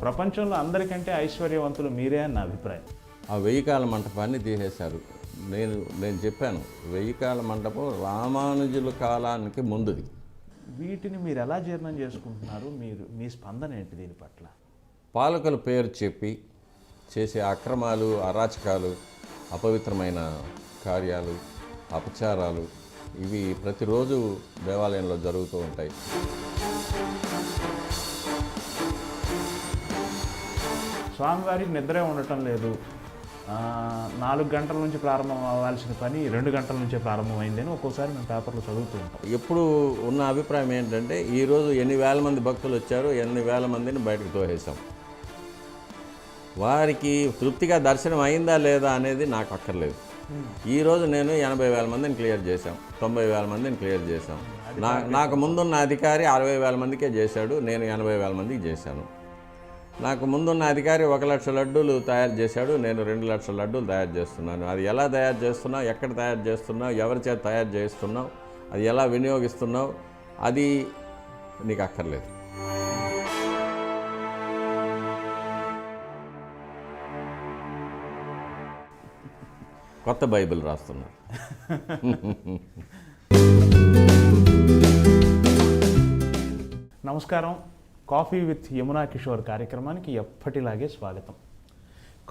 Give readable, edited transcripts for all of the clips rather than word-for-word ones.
ప్రపంచంలో అందరికంటే ఐశ్వర్యవంతులు మీరే అని నా అభిప్రాయం. ఆ 1000 కాల మంటపాన్ని తీసేశారు. నేను చెప్పాను, 1000 కాల మంటపం రామానుజుల కాలానికి ముందుది. వీటిని మీరు ఎలా జీర్ణం చేసుకుంటున్నారు? మీ స్పందన ఏంటి దీని పట్ల? పాలకుల పేరు చెప్పి చేసే అక్రమాలు, అరాచకాలు, అపవిత్రమైన కార్యాలు, అపచారాలు ఇవి ప్రతిరోజు దేవాలయంలో జరుగుతూ ఉంటాయి. స్వామివారికి నిద్రే ఉండటం లేదు, 4 గంటల నుంచి ప్రారంభం అవ్వాల్సిన పని 2 గంటల నుంచే ప్రారంభమైంది అని ఒక్కోసారి మేము పేపర్లో చదువుతూ ఉంటాం. ఎప్పుడు ఉన్న అభిప్రాయం ఏంటంటే ఈరోజు ఎన్ని వేల మంది భక్తులు వచ్చారు, ఎన్ని వేల మందిని బయటకు తోసేసాం. వారికి తృప్తిగా దర్శనం అయిందా లేదా అనేది నాకు అక్కర్లేదు. ఈరోజు నేను 80,000 మందిని క్లియర్ చేశాం, 90,000 మందిని క్లియర్ చేశాం. నాకు ముందున్న అధికారి 60,000 మందికే చేశాడు, నేను 80,000 మందికి చేశాను. నాకు ముందున్న అధికారి 1,00,000 లడ్డూలు తయారు చేశాడు, నేను 2,00,000 లడ్డూలు తయారు చేస్తున్నాను. అది ఎలా తయారు చేస్తున్నావు, ఎక్కడ తయారు చేస్తున్నావు, ఎవరి చేత తయారు చేస్తున్నావు, అది ఎలా వినియోగిస్తున్నావు, అది నీకు అక్కర్లేదు. కొత్త బైబిల్ రాస్తున్నారు. నమస్కారం. కాఫీ విత్ యమునా కిషోర్ కార్యక్రమానికి ఎప్పటిలాగే స్వాగతం.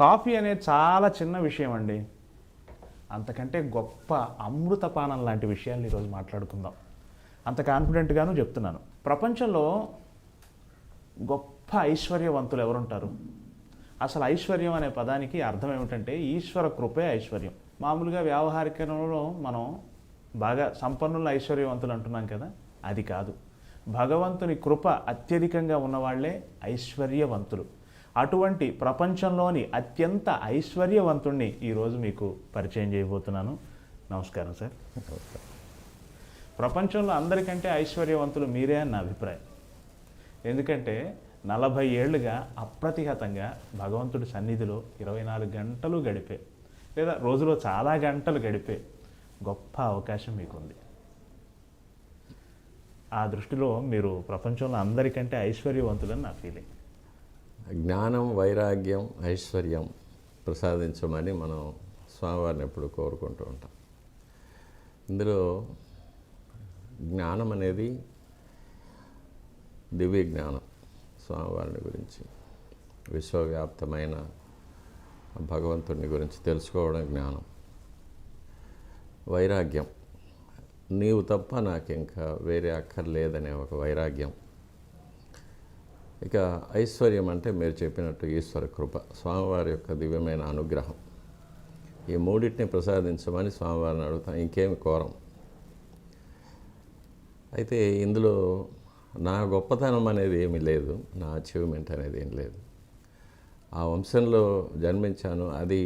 కాఫీ అనేది చాలా చిన్న విషయం అండి. అంతకంటే గొప్ప అమృతపానం లాంటి విషయాలు ఈరోజు మాట్లాడుకుందాం. అంత కాన్ఫిడెంట్గాను చెప్తున్నాను. ప్రపంచంలో గొప్ప ఐశ్వర్యవంతులు ఎవరుంటారు? అసలు ఐశ్వర్యం అనే పదానికి అర్థం ఏమిటంటే ఈశ్వర కృపే ఐశ్వర్యం. మామూలుగా వ్యావహారికంలో మనం బాగా సంపన్నుల ఐశ్వర్యవంతులు అంటున్నాం కదా, అది కాదు. భగవంతుని కృప అత్యధికంగా ఉన్నవాళ్లే ఐశ్వర్యవంతులు. అటువంటి ప్రపంచంలోని అత్యంత ఐశ్వర్యవంతుణ్ణి ఈరోజు మీకు పరిచయం చేయబోతున్నాను. నమస్కారం సార్. ప్రపంచంలో అందరికంటే ఐశ్వర్యవంతులు మీరే అని నా అభిప్రాయం. ఎందుకంటే 40 ఏళ్లుగా అప్రతిహతంగా భగవంతుడి సన్నిధిలో 24 గంటలు గడిపే, లేదా రోజులో చాలా గంటలు గడిపే గొప్ప అవకాశం మీకుంది. ఆ దృష్టిలో మీరు ప్రపంచంలో అందరికంటే ఐశ్వర్యవంతులని నా ఫీలింగ్. జ్ఞానం, వైరాగ్యం, ఐశ్వర్యం ప్రసాదించమని మనం స్వామివారిని ఎప్పుడు కోరుకుంటూ ఉంటాం. ఇందులో జ్ఞానం అనేది దివ్య జ్ఞానం, స్వామివారిని గురించి, విశ్వవ్యాప్తమైన భగవంతుడిని గురించి తెలుసుకోవడం జ్ఞానం. వైరాగ్యం, నీవు తప్ప నాకు ఇంకా వేరే అక్కర్లేదనే ఒక వైరాగ్యం. ఇక ఐశ్వర్యం అంటే మీరు చెప్పినట్టు ఈశ్వర కృప, స్వామివారి యొక్క దివ్యమైన అనుగ్రహం. ఈ మూడింటిని ప్రసాదించమని స్వామివారిని అడుగుతాం, ఇంకేమి కోరం. అయితే ఇందులో నా గొప్పతనం అనేది ఏమీ లేదు, నా అచీవ్మెంట్ అనేది ఏం లేదు. ఆ వంశంలో జన్మించాను, అది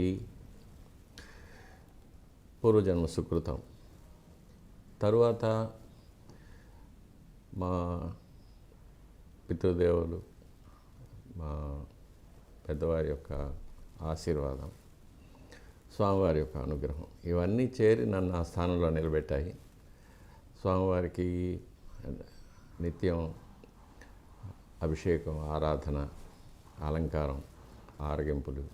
పూర్వజన్మ సుకృతం. తరువాత మా పితృదేవులు, మా పెద్దవారి యొక్క ఆశీర్వాదం, స్వామివారి యొక్క అనుగ్రహం ఇవన్నీ చేరి నన్ను ఆ స్థానంలో నిలబెట్టాయి. స్వామివారికి నిత్యం అభిషేకం, ఆరాధన, అలంకారం, ఆరగింపులు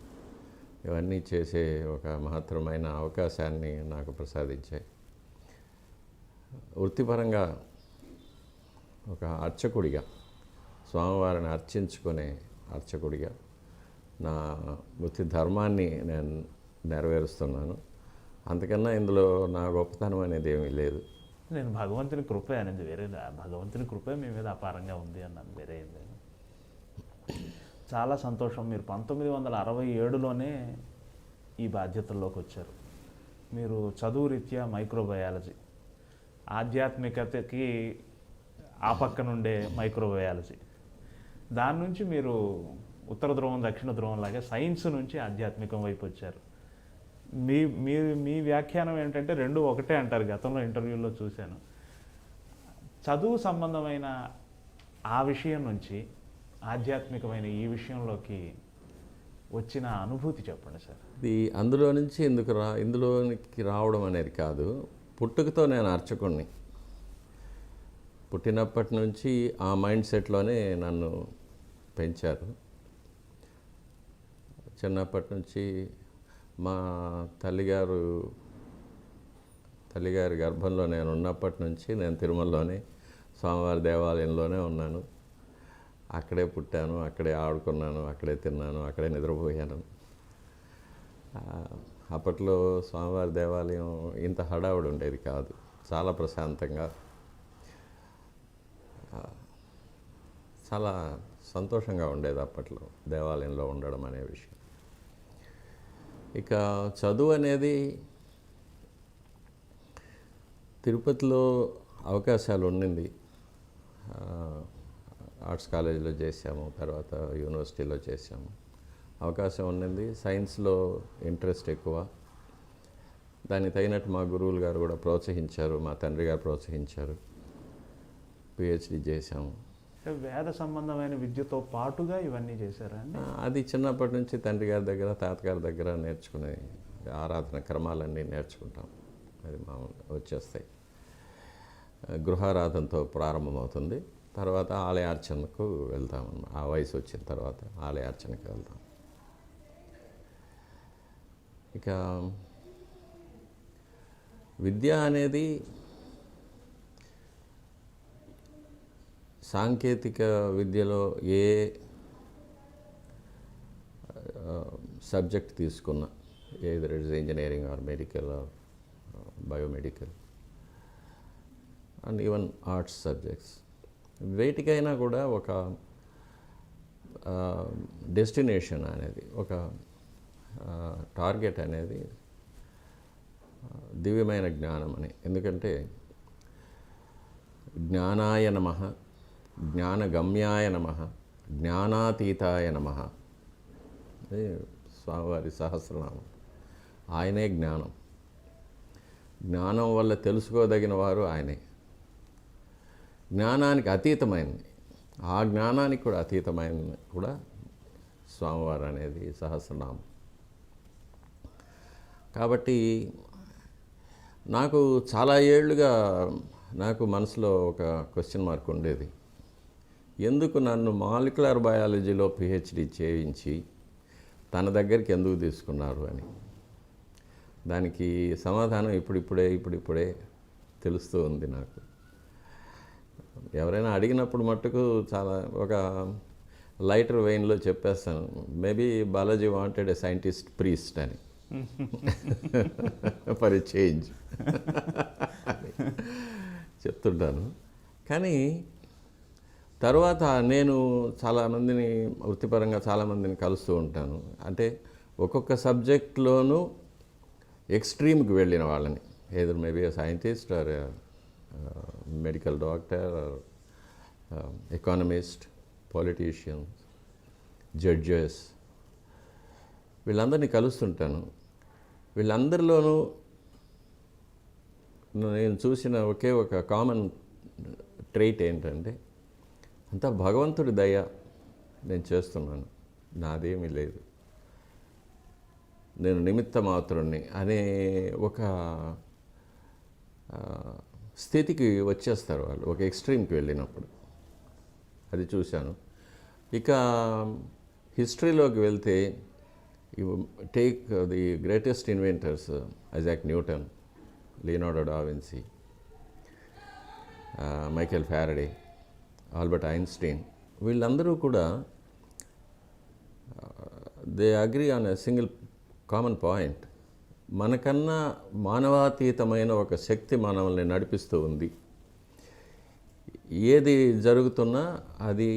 ఇవన్నీ చేసే ఒక మహత్తరమైన అవకాశాన్ని నాకు ప్రసాదించాయి. వృత్తిపరంగా ఒక అర్చకుడిగా, స్వామివారిని అర్చించుకునే అర్చకుడిగా నా వృత్తి ధర్మాన్ని నేను నెరవేరుస్తున్నాను. అంతకన్నా ఇందులో నా గొప్పతనం అనేది ఏమీ లేదు. నేను భగవంతుని కృపే అనేది వేరే, భగవంతుని కృపే మీ మీద అపారంగా ఉంది అన్నాను, వేరే ఏం లేదు. చాలా సంతోషం. మీరు 1967లోనే ఈ బాధ్యతల్లోకి వచ్చారు. మీరు చదువు రీత్యా మైక్రోబయాలజీ, ఆధ్యాత్మికతకి ఆ పక్క నుండే మైక్రోబయాలజీ, దాని నుంచి మీరు ఉత్తర ధ్రువం దక్షిణ ధ్రువం లాగా సైన్స్ నుంచి ఆధ్యాత్మికం వైపు వచ్చారు. మీ మీ మీ వ్యాఖ్యానం ఏంటంటే రెండు ఒకటే అంటారు. గతంలో ఇంటర్వ్యూలో చూశాను. చదువు సంబంధమైన ఆ విషయం నుంచి ఆధ్యాత్మికమైన ఈ విషయంలోకి వచ్చిన అనుభూతి చెప్పండి సార్. ఇది అందులో నుంచి ఇందులోనికి రావడం అనేది కాదు. పుట్టుకతో నేను అర్చకుణ్ణి. పుట్టినప్పటి నుంచి ఆ మైండ్ సెట్లోనే నన్ను పెంచారు. చిన్నప్పటి నుంచి మా తల్లిగారి గర్భంలో నేను ఉన్నప్పటి నుంచి నేను తిరుమలలోనే స్వామివారి దేవాలయంలోనే ఉన్నాను. అక్కడే పుట్టాను, అక్కడే ఆడుకున్నాను, అక్కడే తిన్నాను, అక్కడే నిద్రపోయాను. అప్పట్లో స్వామివారి దేవాలయం ఇంత హడావుడి ఉండేది కాదు. చాలా ప్రశాంతంగా, చాలా సంతోషంగా ఉండేది అప్పట్లో దేవాలయంలో ఉండడం అనే విషయం. ఇక చదువు అనేది తిరుపతిలో అవకాశాలు ఉండింది. ఆర్ట్స్ కాలేజీలో చేసాము, తర్వాత యూనివర్సిటీలో చేసాము. అవకాశం ఉండింది. సైన్స్లో ఇంట్రెస్ట్ ఎక్కువ. దానికి తగినట్టు మా గురువులు గారు కూడా ప్రోత్సహించారు, మా తండ్రి గారు ప్రోత్సహించారు. పిహెచ్డి చేసాము. వేద సంబంధమైన విద్యతో పాటుగా ఇవన్నీ చేశారా అండి? అది చిన్నప్పటి నుంచి తండ్రి గారి దగ్గర, తాతగారి దగ్గర నేర్చుకునే ఆరాధన క్రమాలన్నీ నేర్చుకుంటాం. అది మామూలుగా వచ్చేస్తాయి. గృహారాధనతో ప్రారంభమవుతుంది. తర్వాత ఆలయార్చనకు వెళ్తామన్నమాట. ఆ వయసు వచ్చిన తర్వాత ఆలయార్చనకు వెళ్తాం. ఇక విద్య అనేది సాంకేతిక విద్యలో ఏ సబ్జెక్ట్ తీసుకున్నా, either it is engineering or medical or biomedical and even arts subjects, వేటికైనా కూడా ఒక డెస్టినేషన్ అనేది, ఒక టార్గెట్ అనేది దివ్యమైన జ్ఞానం అని. ఎందుకంటే జ్ఞానాయ నమః, జ్ఞానగమ్యాయ నమః, జ్ఞానాతీతాయ నమః. అది స్వామివారి సహస్రనామం. ఆయనే జ్ఞానం. జ్ఞానం వల్ల తెలుసుకోదగిన వారు ఆయనే. జ్ఞానానికి అతీతమైనది, ఆ జ్ఞానానికి కూడా అతీతమైనది కూడా స్వామివారు అనేది సహస్రనామం. కాబట్టి నాకు చాలా ఏళ్ళుగా నాకు మనసులో ఒక క్వశ్చన్ మార్క్ ఉండేది. ఎందుకు నన్ను మాలిక్యులర్ బయాలజీలో పిహెచ్డి చేయించి తన దగ్గరికి ఎందుకు తీసుకున్నారు అని. దానికి సమాధానం ఇప్పుడిప్పుడే తెలుస్తూ ఉంది నాకు. ఎవరైనా అడిగినప్పుడు మట్టుకు చాలా ఒక లైటర్ వెయిన్లో చెప్పేస్తాను, maybe Balaji wanted a scientist priest అని ఫర్ ఎ చేంజ్ చెప్తుంటాను. కానీ తర్వాత నేను చాలామందిని వృత్తిపరంగా చాలామందిని కలుస్తూ ఉంటాను. అంటే ఒక్కొక్క సబ్జెక్ట్లోనూ ఎక్స్ట్రీమ్కి వెళ్ళిన వాళ్ళని, either maybe scientist or medical doctor or economist, politicians, judges, వీళ్ళందరినీ కలుస్తుంటాను. వీళ్ళందరిలోనూ నేను చూసిన ఒకే ఒక కామన్ ట్రైట్ ఏంటంటే, అంతా భగవంతుడి దయ నేను చేస్తున్నాను, నాదేమీ లేదు, నేను నిమిత్త మాత్రుణ్ణి అనే ఒక స్థితికి వచ్చేస్తారు వాళ్ళు, ఒక ఎక్స్ట్రీమ్కి వెళ్ళినప్పుడు. అది చూశాను. ఇక హిస్టరీలోకి వెళ్తే, take the greatest inventors, Isaac Newton, Leonardo da Vinci, Michael Faraday, Albert Einstein, వీళ్ళందరూ కూడా they agree on a single common point. మనకన్నా మానవాతీతమైన ఒక శక్తి మనల్ని నడిపిస్తూ ఉంది. ఏది జరుగుతున్నా అది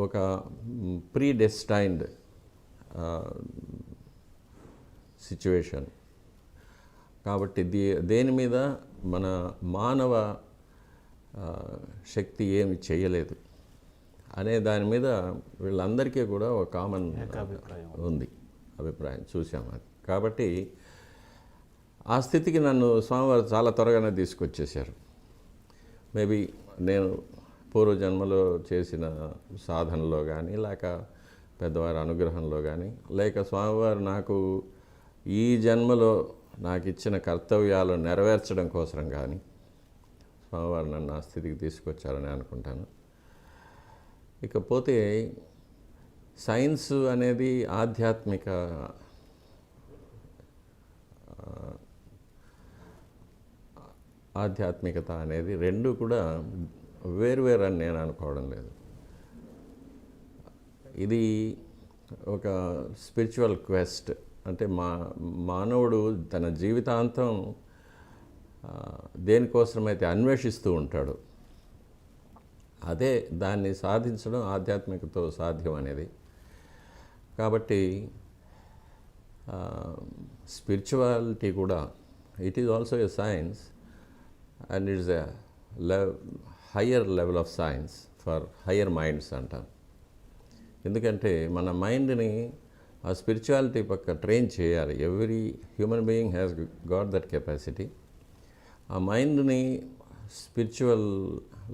ఒక ప్రీడెస్టైన్డ్ సిచ్యువేషన్. కాబట్టి దేని మీద మన మానవ శక్తి ఏమి చేయలేదు అనే దాని మీద వీళ్ళందరికీ కూడా ఒక కామన్ ఏకాభిప్రాయం. ఉంది, అభిప్రాయం చూసాం అది. కాబట్టి ఆ స్థితికి నన్ను స్వామివారు చాలా త్వరగానే తీసుకొచ్చేసారు. మేబీ నేను పూర్వజన్మలో చేసిన సాధనలో కానీ, లేక పెద్దవారి అనుగ్రహంలో కానీ, లేక స్వామివారు నాకు ఈ జన్మలో నాకు ఇచ్చిన కర్తవ్యాలు నెరవేర్చడం కోసం కానీ స్వామివారు నన్ను ఆ స్థితికి తీసుకొచ్చారని అనుకుంటాను. ఇకపోతే సైన్స్ అనేది ఆధ్యాత్మికత అనేది రెండు కూడా వేరువేరు అని నేను అనుకోవడం లేదు. ఇది ఒక స్పిరిచువల్ క్వెస్ట్. అంటే మానవుడు తన జీవితాంతం దేనికోసమైతే అన్వేషిస్తూ ఉంటాడు, అదే దాన్ని సాధించడం ఆధ్యాత్మికతో సాధ్యం అనేది. కాబట్టి స్పిరిచువాలిటీ కూడా it is also a science and it's a higher level of science for higher minds అంటాం. ఎందుకంటే మన మైండ్ని ఆ స్పిరిచువాలిటీ పక్క ట్రైన్ చేయాలి. Every human being has got that capacity. ఆ మైండ్ని స్పిరిచువల్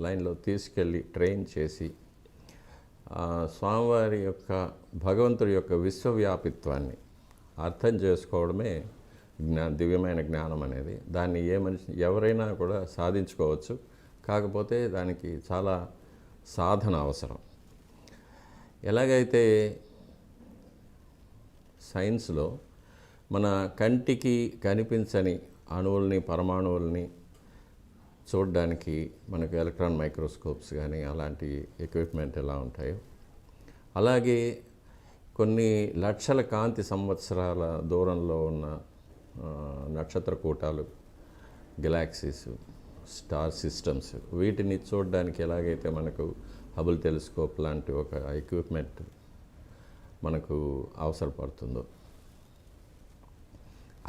లైన్లో తీసుకెళ్ళి ట్రైన్ చేసి స్వామివారి యొక్క భగవంతుడి యొక్క విశ్వవ్యాపిత్వాన్ని అర్థం చేసుకోవడమే దివ్యమైన జ్ఞానం అనేది. దాన్ని ఏ మనిషి ఎవరైనా కూడా సాధించుకోవచ్చు. కాకపోతే దానికి చాలా సాధన అవసరం. ఎలాగైతే సైన్స్లో మన కంటికి కనిపించని అణువుల్ని, పరమాణువుల్ని చూడడానికి మనకు ఎలక్ట్రాన్ మైక్రోస్కోప్స్ కానీ అలాంటి ఎక్విప్మెంట్ ఎలా ఉంటాయో, అలాగే కొన్ని లక్షల కాంతి సంవత్సరాల దూరంలో ఉన్న నక్షత్ర కూటాలు, గెలాక్సీస్, స్టార్ సిస్టమ్స్, వీటిని చూడడానికి ఎలాగైతే మనకు హబుల్ టెలిస్కోప్ లాంటి ఒక ఎక్విప్మెంట్ మనకు అవసరపడుతుందో,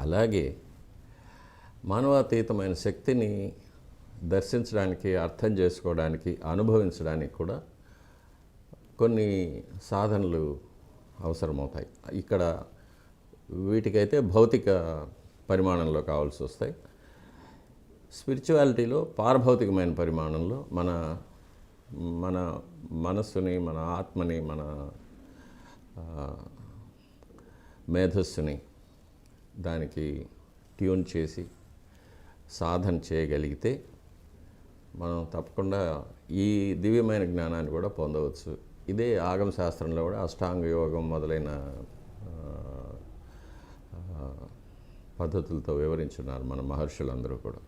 అలాగే మానవాతీతమైన శక్తిని దర్శించడానికి, అర్థం చేసుకోవడానికి, అనుభవించడానికి కూడా కొన్ని సాధనలు అవసరమవుతాయి. ఇక్కడ వీటికైతే భౌతిక పరిమాణంలో కావాల్సి వస్తాయి. స్పిరిచువాలిటీలో పారభౌతికమైన పరిమాణంలో మన మనస్సుని, మన ఆత్మని, మన మేధస్సుని దానికి ట్యూన్ చేసి సాధన చేయగలిగితే మనం తప్పకుండా ఈ దివ్యమైన జ్ఞానాన్ని కూడా పొందవచ్చు. ఇదే ఆగమ శాస్త్రంలో కూడా అష్టాంగ యోగం మొదలైన పద్ధతులతో వివరించున్నారు మన మహర్షులందరూ కూడా.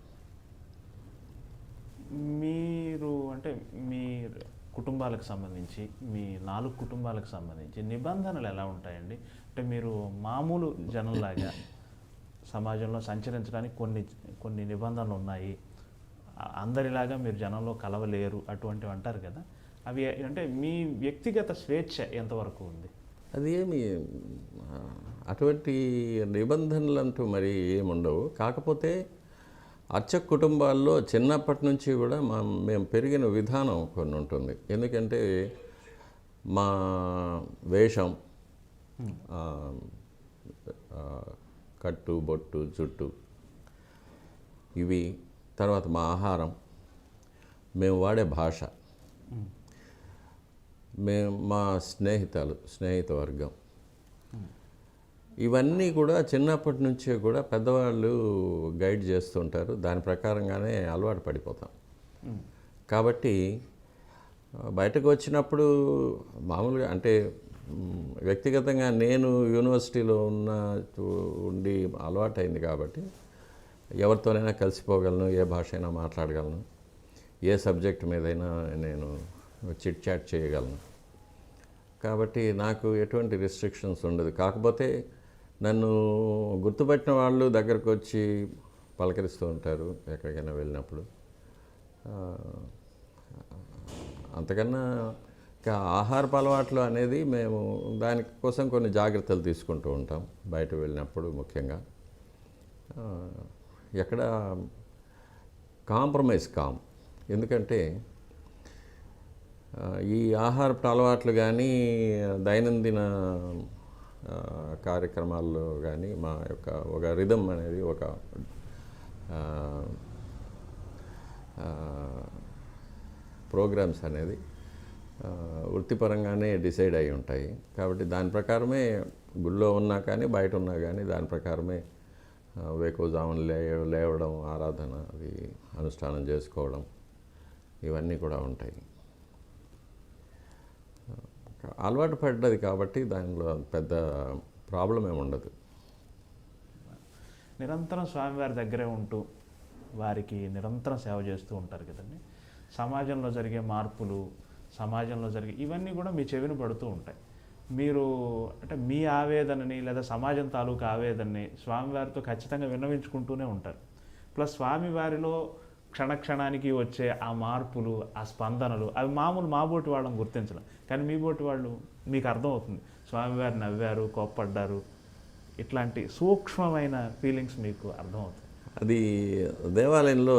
మీరు అంటే మీ కుటుంబాలకు సంబంధించి, మీ 4 కుటుంబాలకు సంబంధించి నిబంధనలు ఎలా ఉంటాయండి? అంటే మీరు మామూలు జనంలాగా సమాజంలో సంచరించడానికి కొన్ని నిబంధనలు ఉన్నాయి, అందరిలాగా మీరు జనంలో కలవలేరు అటువంటివి అంటారు కదా, అవి అంటే మీ వ్యక్తిగత స్వేచ్ఛ ఎంతవరకు ఉంది? అది ఏమి అటువంటి నిబంధనలు అంటూ మరి ఏముండవు. కాకపోతే అర్చక కుటుంబాల్లో చిన్నప్పటి నుంచి కూడా మేము పెరిగిన విధానం కొన్ని ఉంటుంది. ఎందుకంటే మా వేషం, కట్టు, బొట్టు, జుట్టు, ఇవి, తర్వాత మా ఆహారం, మేము వాడే భాష, మా స్నేహిత వర్గం, ఇవన్నీ కూడా చిన్నప్పటి నుంచే కూడా పెద్దవాళ్ళు గైడ్ చేస్తుంటారు. దాని ప్రకారంగానే అలవాటు పడిపోతాం. కాబట్టి బయటకు వచ్చినప్పుడు మామూలుగా అంటే వ్యక్తిగతంగా నేను యూనివర్సిటీలో ఉండి అలవాటైంది కాబట్టి ఎవరితోనైనా కలిసిపోగలను, ఏ భాష అయినా మాట్లాడగలను, ఏ సబ్జెక్ట్ మీదైనా నేను చిట్ చాట్ చేయగలను. కాబట్టి నాకు ఎటువంటి రిస్ట్రిక్షన్స్ ఉండదు. కాకపోతే నన్ను గుర్తుపట్టిన వాళ్ళు దగ్గరకు వచ్చి పలకరిస్తూ ఉంటారు ఎక్కడికైనా వెళ్ళినప్పుడు. అంతకన్నా ఆహారపు అలవాట్లు అనేది మేము దానికోసం కొన్ని జాగ్రత్తలు తీసుకుంటూ ఉంటాం బయట వెళ్ళినప్పుడు. ముఖ్యంగా ఎక్కడ కాంప్రమైజ్ కాం. ఎందుకంటే ఈ ఆహారపు అలవాట్లు కానీ దైనందిన కార్యక్రమాల్లో కానీ మా యొక్క ఒక రిథమ్ అనేది ఒక ప్రోగ్రామ్స్ అనేది వృత్తిపరంగానే డిసైడ్ అయి ఉంటాయి. కాబట్టి దాని ప్రకారమే గుళ్ళో ఉన్నా కానీ బయట ఉన్నా కానీ దాని ప్రకారమే వేకువజామున లేవడం, ఆరాధన, అది అనుష్ఠానం చేసుకోవడం, ఇవన్నీ కూడా ఉంటాయి. అలవాటు పడ్డది కాబట్టి దానిలో పెద్ద ప్రాబ్లం ఏమి ఉండదు. నిరంతరం స్వామివారి దగ్గరే ఉంటూ వారికి నిరంతరం సేవ చేస్తూ ఉంటారు కదండి. సమాజంలో జరిగే మార్పులు, సమాజంలో జరిగే ఇవన్నీ కూడా మీ చెవిని పడుతూ ఉంటాయి. మీరు అంటే మీ ఆవేదనని లేదా సమాజం తాలూకు ఆవేదనని స్వామివారితో ఖచ్చితంగా విన్నవించుకుంటూనే ఉంటారు. ప్లస్ స్వామివారిలో క్షణక్షణానికి వచ్చే ఆ మార్పులు, ఆ స్పందనలు అవి మామూలు మాబోటి వాళ్ళని గుర్తించడం. కానీ మీ బోటి వాళ్ళు మీకు అర్థమవుతుంది, స్వామివారు నవ్వారు, కోప్పడ్డారు, ఇట్లాంటి సూక్ష్మమైన ఫీలింగ్స్ మీకు అర్థమవుతుంది. అది దేవాలయంలో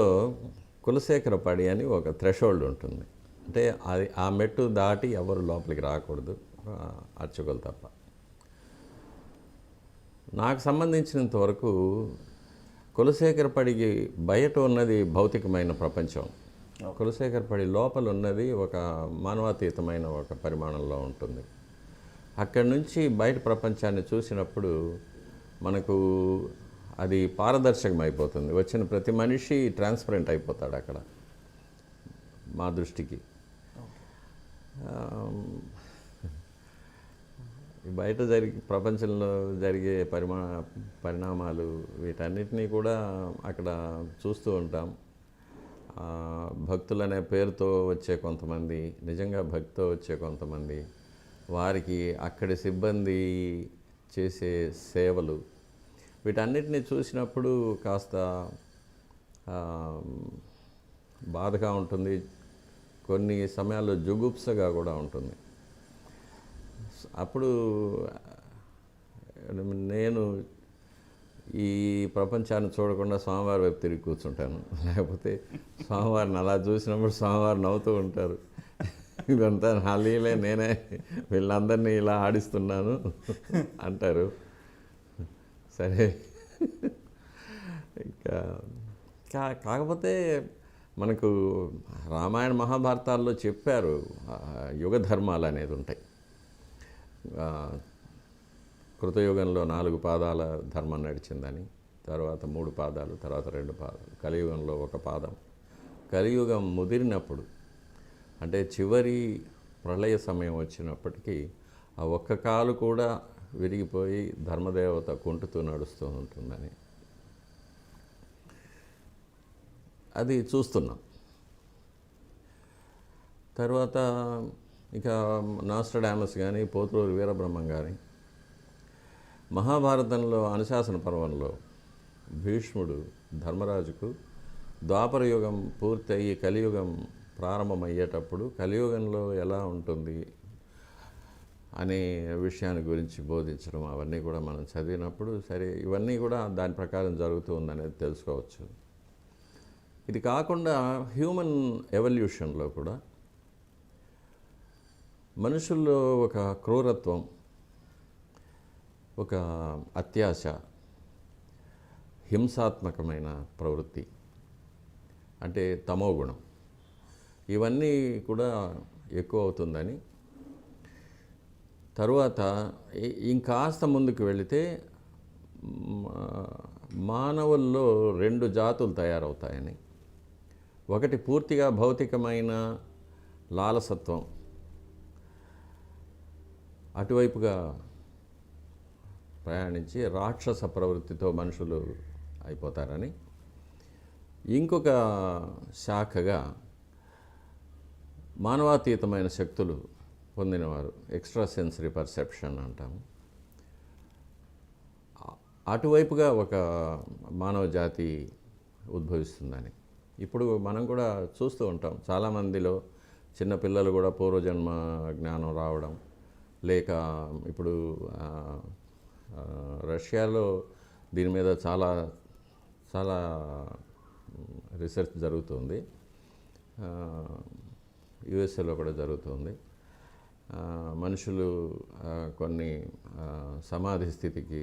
కులశేఖరపడి అని ఒక థ్రెషోల్డ్ ఉంటుంది. అంటే అది ఆ మెట్టు దాటి ఎవరు లోపలికి రాకూడదు, అర్చకులు తప్ప. నాకు సంబంధించినంత వరకు కులశేఖరపడికి బయట ఉన్నది భౌతికమైన ప్రపంచం, కులశేఖరపడి లోపల ఉన్నది ఒక మానవాతీతమైన ఒక పరిమాణంలో ఉంటుంది. అక్కడి నుంచి బయట ప్రపంచాన్ని చూసినప్పుడు మనకు అది పారదర్శకం అయిపోతుంది. వచ్చిన ప్రతి మనిషి ట్రాన్స్పరెంట్ అయిపోతాడు అక్కడ మా దృష్టికి. బయట ప్రపంచంలో జరిగే పరిణామాలు వీటన్నిటినీ కూడా అక్కడ చూస్తూ ఉంటాం. భక్తులనే పేరుతో వచ్చే కొంతమంది, నిజంగా భక్తితో వచ్చే కొంతమంది, వారికి అక్కడి సిబ్బంది చేసే సేవలు, వీటన్నిటిని చూసినప్పుడు కాస్త బాధగా ఉంటుంది, కొన్ని సమయాల్లో జుగుప్సగా కూడా ఉంటుంది. అప్పుడు నేను ఈ ప్రపంచాన్ని చూడకుండా స్వామివారి వైపు తిరిగి కూర్చుంటాను. లేకపోతే స్వామివారిని అలా చూసినప్పుడు స్వామివారు నవ్వుతూ ఉంటారు, ఇదంతా నా లీలే, నేనే వీళ్ళందరినీ ఇలా ఆడిస్తున్నాను అంటారు. సరే, ఇంకా కాకపోతే మనకు రామాయణ మహాభారతాల్లో చెప్పారు యుగ ధర్మాలు అనేది ఉంటాయి. కృతయుగంలో 4 పాదాల ధర్మం నడిచిందని, తర్వాత 3 పాదాలు, తర్వాత 2 పాదాలు, కలియుగంలో 1 పాదం. కలియుగం ముదిరినప్పుడు అంటే చివరి ప్రళయ సమయం వచ్చినప్పటికీ ఆ ఒక్క కాలు కూడా విరిగిపోయి ధర్మదేవత కుంటుతూ నడుస్తూ ఉంటుందని అది చూస్తున్నాం. తర్వాత ఇక నాస్ట్రడామస్ కానీ, పోతులూరి వీరబ్రహ్మం కానీ, మహాభారతంలో అనుశాసన పర్వంలో భీష్ముడు ధర్మరాజుకు ద్వాపర యుగం పూర్తయి కలియుగం ప్రారంభమయ్యేటప్పుడు కలియుగంలో ఎలా ఉంటుంది అనే విషయాన్ని గురించి బోధించడం, అవన్నీ కూడా మనం చదివినప్పుడు సరే ఇవన్నీ కూడా దాని ప్రకారం జరుగుతూ ఉందనేది తెలుసుకోవచ్చు. ఇది కాకుండా హ్యూమన్ ఎవల్యూషన్లో కూడా మనుషుల్లో ఒక క్రూరత్వం, ఒక అత్యాశ, హింసాత్మకమైన ప్రవృత్తి, అంటే తమోగుణం, ఇవన్నీ కూడా ఎక్కువ అవుతుందని, తరువాత ఇంకాస్త ముందుకు వెళితే మానవుల్లో 2 జాతులు తయారవుతాయని, ఒకటి పూర్తిగా భౌతికమైన లాలసత్వం, అటువైపుగా ప్రయాణించి రాక్షస ప్రవృత్తితో మనుషులు అయిపోతారని, ఇంకొక శాఖగా మానవాతీతమైన శక్తులు పొందినవారు, ఎక్స్ట్రా సెన్సరీ పర్సెప్షన్ అంటాము, అటువైపుగా ఒక మానవ జాతి ఉద్భవిస్తుందని ఇప్పుడు మనం కూడా చూస్తూ ఉంటాం. చాలామందిలో చిన్నపిల్లలు కూడా పూర్వజన్మ జ్ఞానం రావడం, లేక ఇప్పుడు రష్యాలో దీని మీద చాలా చాలా రీసెర్చ్ జరుగుతుంది. యుఎస్ఏలో కూడా జరుగుతుంది. మనుషులు కొన్ని సమాధి స్థితికి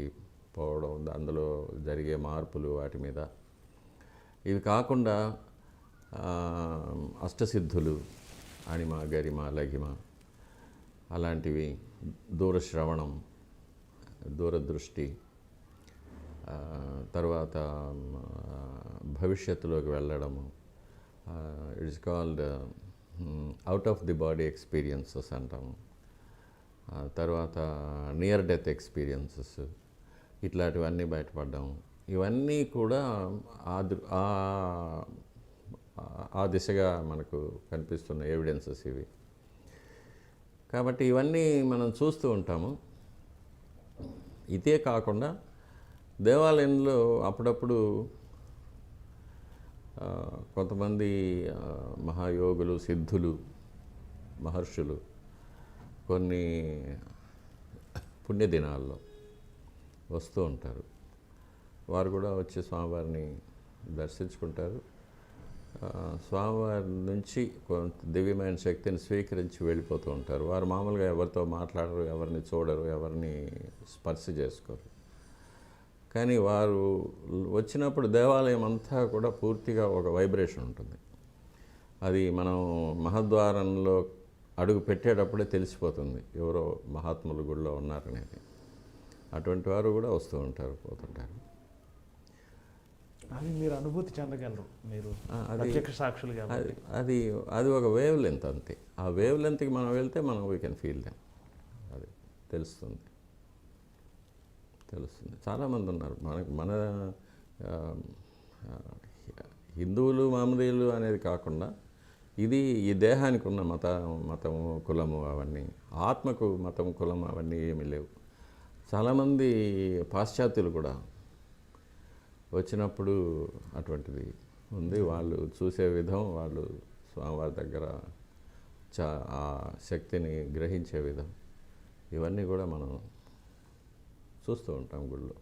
పోవడం, అందులో జరిగే మార్పులు, వాటి మీద. ఇవి కాకుండా అష్టసిద్ధులు, అణిమ, గరిమ, లఘిమ అలాంటివి, దూరశ్రవణం, దూరదృష్టి, తర్వాత భవిష్యత్తులోకి వెళ్ళడము, it's called out of the body experiences అంటాము. తర్వాత నియర్ డెత్ ఎక్స్పీరియన్సెస్, ఇట్లాంటివన్నీ బయటపడ్డాము. ఇవన్నీ కూడా ఆ దిశగా మనకు కనిపిస్తున్న ఎవిడెన్సెస్ ఇవి. కాబట్టి ఇవన్నీ మనం చూస్తూ ఉంటాము. ఇదే కాకుండా దేవాలయంలో అప్పుడప్పుడు కొంతమంది మహాయోగులు, సిద్ధులు, మహర్షులు కొన్ని పుణ్యదినాల్లో వస్తూ ఉంటారు. వారు కూడా వచ్చి స్వామివారిని దర్శించుకుంటారు. స్వామివారి నుంచి కొంత దివ్యమైన శక్తిని స్వీకరించి వెళ్ళిపోతూ ఉంటారు. వారు మామూలుగా ఎవరితో మాట్లాడరు, ఎవరిని చూడరు, ఎవరిని స్పర్శ చేసుకోరు. కానీ వారు వచ్చినప్పుడు దేవాలయం అంతా కూడా పూర్తిగా ఒక వైబ్రేషన్ ఉంటుంది. అది మనం మహద్వారంలో అడుగు పెట్టేటప్పుడే తెలిసిపోతుంది ఎవరో మహాత్ములు గుడిలో ఉన్నారనేది. అటువంటి వారు కూడా వస్తూ ఉంటారు, పోతుంటారు. అది మీరు అనుభూతి చెందగలరు, మీరు ప్రత్యక్ష సాక్షులు కాబట్టి. అది ఒక వేవ్ లెంత్ అంతే. ఆ వేవ్ లెంత్కి మనం వెళ్తే మనం వీ కెన్ ఫీల్ దెమ్. అది తెలుస్తుంది. చాలామంది ఉన్నారు మన హిందువులు, మహమ్మదీయులు అనేది కాకుండా ఇది ఈ దేహానికి ఉన్న మతము, కులము అవన్నీ, ఆత్మకు మతం, కులం అవన్నీ ఏమీ లేవు. చాలామంది పాశ్చాత్యులు కూడా వచ్చినప్పుడు అటువంటిది ఉంది. వాళ్ళు చూసే విధం, వాళ్ళు స్వామివారి దగ్గర ఆ శక్తిని గ్రహించే విధం, ఇవన్నీ కూడా మనం చూస్తూ ఉంటాం గుళ్ళో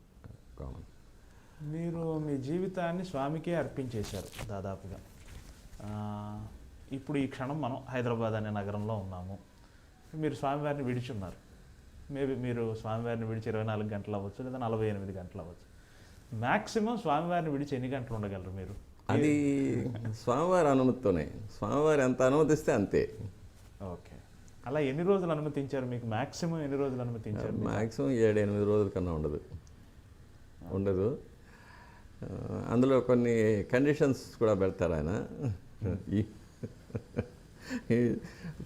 కామన్. మీరు మీ జీవితాన్ని స్వామికే అర్పించేశారు దాదాపుగా. ఇప్పుడు ఈ క్షణం మనం హైదరాబాద్ అనే నగరంలో ఉన్నాము. మీరు స్వామివారిని విడిచున్నారు. మేబీ మీరు స్వామివారిని విడిచి 24 గంటలు అవ్వచ్చు, లేదా 48 గంటలు అవ్వచ్చు. మ్యాక్సిమం స్వామివారిని విడిచి ఎన్ని గంటలు ఉండగలరు మీరు? అది స్వామివారి అనుమతితోనే. స్వామివారు ఎంత అనుమతిస్తే అంతే. ఓకే. అలా ఎన్ని రోజులు అనుమతించారు మీకు? మ్యాక్సిమం ఎన్ని రోజులు అనుమతించారు? మ్యాక్సిమం 7-8 రోజుల కన్నా ఉండదు. అందులో కొన్ని కండిషన్స్ కూడా పెడతారు ఆయన.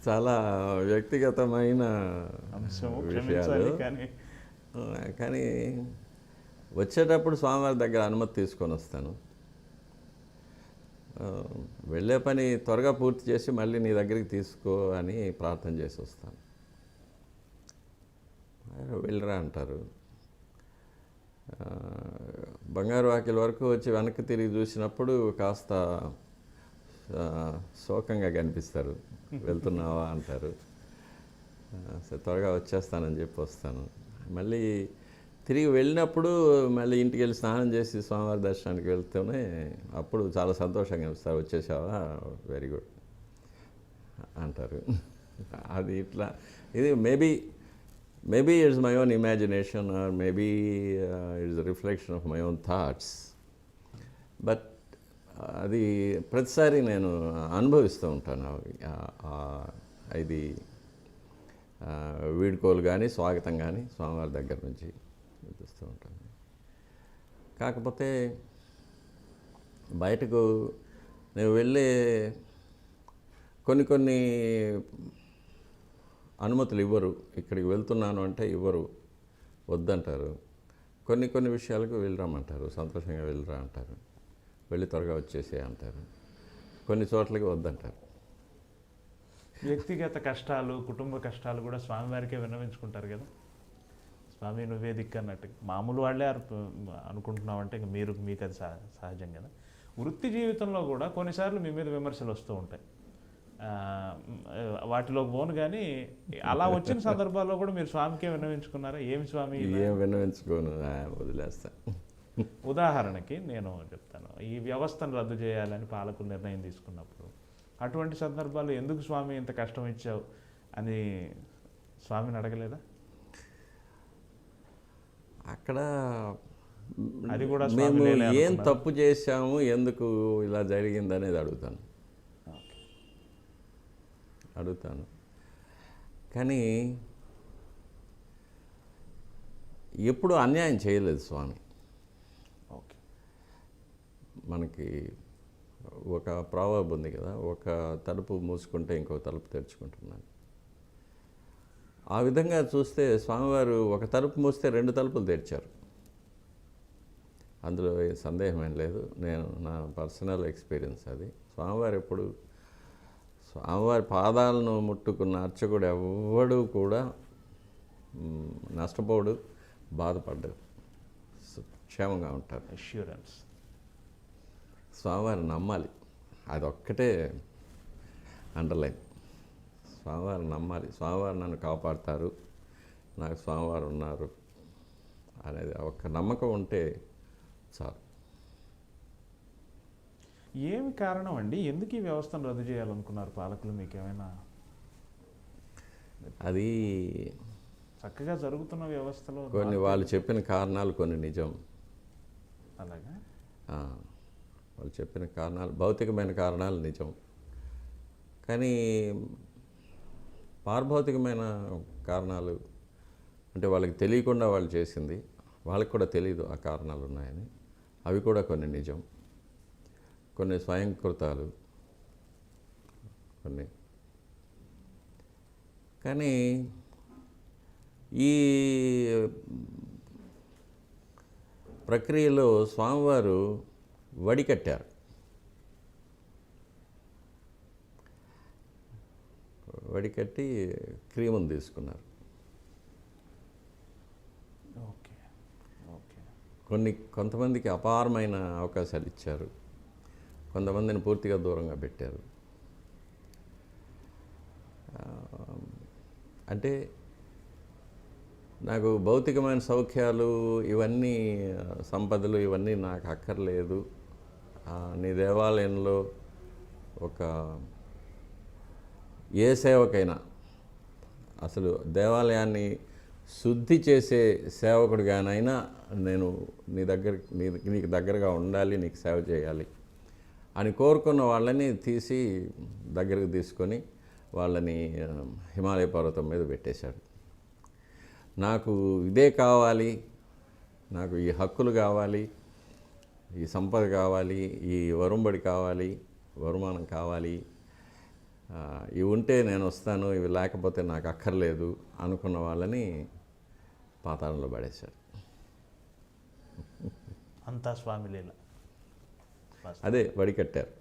చాలా వ్యక్తిగతమైన విషయాలు. కానీ వచ్చేటప్పుడు స్వామివారి దగ్గర అనుమతి తీసుకొని వస్తాను. వెళ్ళే పని త్వరగా పూర్తి చేసి మళ్ళీ నీ దగ్గరికి తీసుకో అని ప్రార్థన చేసి వస్తాను. వెళ్ళరా అంటారు. బంగారు వాకిల వరకు వచ్చి వెనక్కి తిరిగి చూసినప్పుడు కాస్త శోకంగా కనిపిస్తారు. వెళ్తున్నావా అంటారు. త్వరగా వచ్చేస్తానని చెప్పి వస్తాను. మళ్ళీ తిరిగి వెళ్ళినప్పుడు మళ్ళీ ఇంటికి వెళ్ళి స్నానం చేసి స్వామివారి దర్శనానికి వెళ్తూనే అప్పుడు చాలా సంతోషంగా అనిపిస్తారు. వచ్చేసావా, వెరీ గుడ్ అంటారు. అది ఇట్లా, ఇది maybe it's my own imagination, or maybe it's reflection of my own thoughts. But అది ప్రతిసారి నేను అనుభవిస్తూ ఉంటాను. ఇది వీడ్కోలు కానీ, స్వాగతం కానీ స్వామివారి దగ్గర నుంచి చూస్తూ ఉంటాను. కాకపోతే బయటకు నేను వెళ్ళే కొన్ని అనుమతులు ఇవ్వరు. ఇక్కడికి వెళ్తున్నాను అంటే ఇవ్వరు, వద్దంటారు. కొన్ని విషయాలకు వెళ్ళరామంటారు, సంతోషంగా వెళ్ళరా అంటారు, వెళ్ళి త్వరగా వచ్చేసే అంటారు. కొన్ని చోట్లకి వద్దంటారు. వ్యక్తిగత కష్టాలు, కుటుంబ కష్టాలు కూడా స్వామివారికే విన్నవించుకుంటారు కదా. స్వామి నువ్వే దిక్కు అన్నట్టు మామూలు వాళ్ళే అనుకుంటున్నామంటే మీకు అది సహజం కదా. వృత్తి జీవితంలో కూడా కొన్నిసార్లు మీ మీద విమర్శలు వస్తూ ఉంటాయి. వాటిలోకి పోను కానీ అలా వచ్చిన సందర్భాల్లో కూడా మీరు స్వామికే విన్నవించుకున్నారా? ఏమి స్వామి? ఏం విన్నవించుకోను, వదిలేస్తా. ఉదాహరణకి నేను చెప్తాను. ఈ వ్యవస్థను రద్దు చేయాలని పాలకులు నిర్ణయం తీసుకున్నప్పుడు అటువంటి సందర్భాలు ఎందుకు స్వామి ఇంత కష్టం ఇచ్చావు అని స్వామిని అడగలేదా? అక్కడ అది కూడా మేము స్వామి లేలే ఏం తప్పు చేశాము, ఎందుకు ఇలా జరిగింది అనేది అడుగుతాను. కానీ ఎప్పుడు అన్యాయం చేయలేదు స్వామి. ఓకే. మనకి ఒక ప్రావర్బ్ ఉంది కదా, ఒక తలుపు మూసుకుంటే ఇంకో తలుపు తెరుచుకుంటున్నాను. ఆ విధంగా చూస్తే స్వామివారు ఒక తలుపు మూస్తే 2 తలుపులు తెరిచారు. అందులో ఏ సందేహమేం లేదు. నా పర్సనల్ ఎక్స్పీరియన్స్ అది. స్వామివారి పాదాలను ముట్టుకున్న అర్చకుడు ఎవ్వడూ కూడా నష్టపోడు, బాధపడ్డారు, క్షేమంగా ఉంటారు. అష్యూరెన్స్. స్వామివారిని నమ్మాలి, అదొక్కటే అండర్లైన్. స్వామివారిని నమ్మాలి, స్వామివారు నన్ను కాపాడుతారు, నాకు స్వామివారు ఉన్నారు అనేది ఒక్క నమ్మకం ఉంటే చాలు. ఏమి కారణం అండి? ఎందుకు ఈ వ్యవస్థను రద్దు చేయాలనుకున్నారు పాలకులు? మీకేమైనా అది చక్కగా జరుగుతున్న వ్యవస్థలో కొన్ని వాళ్ళు చెప్పిన కారణాలు కొన్ని నిజం. అలాగా వాళ్ళు చెప్పిన కారణాలు, భౌతికమైన కారణాలు నిజం. కానీ పారభౌతికమైన కారణాలు అంటే వాళ్ళకి తెలియకుండా వాళ్ళు చేసింది, వాళ్ళకి కూడా తెలియదు ఆ కారణాలు ఉన్నాయని, అవి కూడా కొన్ని నిజం. కొన్ని స్వయంకృతాలు, కొన్ని. కానీ ఈ ప్రక్రియలో స్వామివారు వడికట్టారు. వడికట్టి క్రీమును తీసుకున్నారు. ఓకే. ఓకే. కొంతమందికి అపారమైన అవకాశాలు ఇచ్చారు, కొంతమందిని పూర్తిగా దూరంగా పెట్టారు. అంటే నాకు భౌతికమైన సౌఖ్యాలు ఇవన్నీ, సంపదలు ఇవన్నీ నాకు అక్కర్లేదు. నీ దేవాలయంలో ఒక ఏ సేవకైనా, అసలు దేవాలయాన్ని శుద్ధి చేసే సేవకుడిగానైనా నేను నీకు దగ్గరగా ఉండాలి, నీకు సేవ చేయాలి అని కోరుకున్న వాళ్ళని తీసి దగ్గరకు తీసుకొని వాళ్ళని హిమాలయ పర్వతం మీద పెట్టేశాడు. నాకు ఇదే కావాలి, నాకు ఈ హక్కులు కావాలి, ఈ సంపద కావాలి, ఈ వరుంబడి కావాలి, వరుమానం కావాలి, ఇవి ఉంటే నేను వస్తాను, ఇవి లేకపోతే నాకు అక్కర్లేదు అనుకున్న వాళ్ళని పాతాళంలో పడేశాడు. అంతా స్వామి లీల. అదే వడికట్టారు.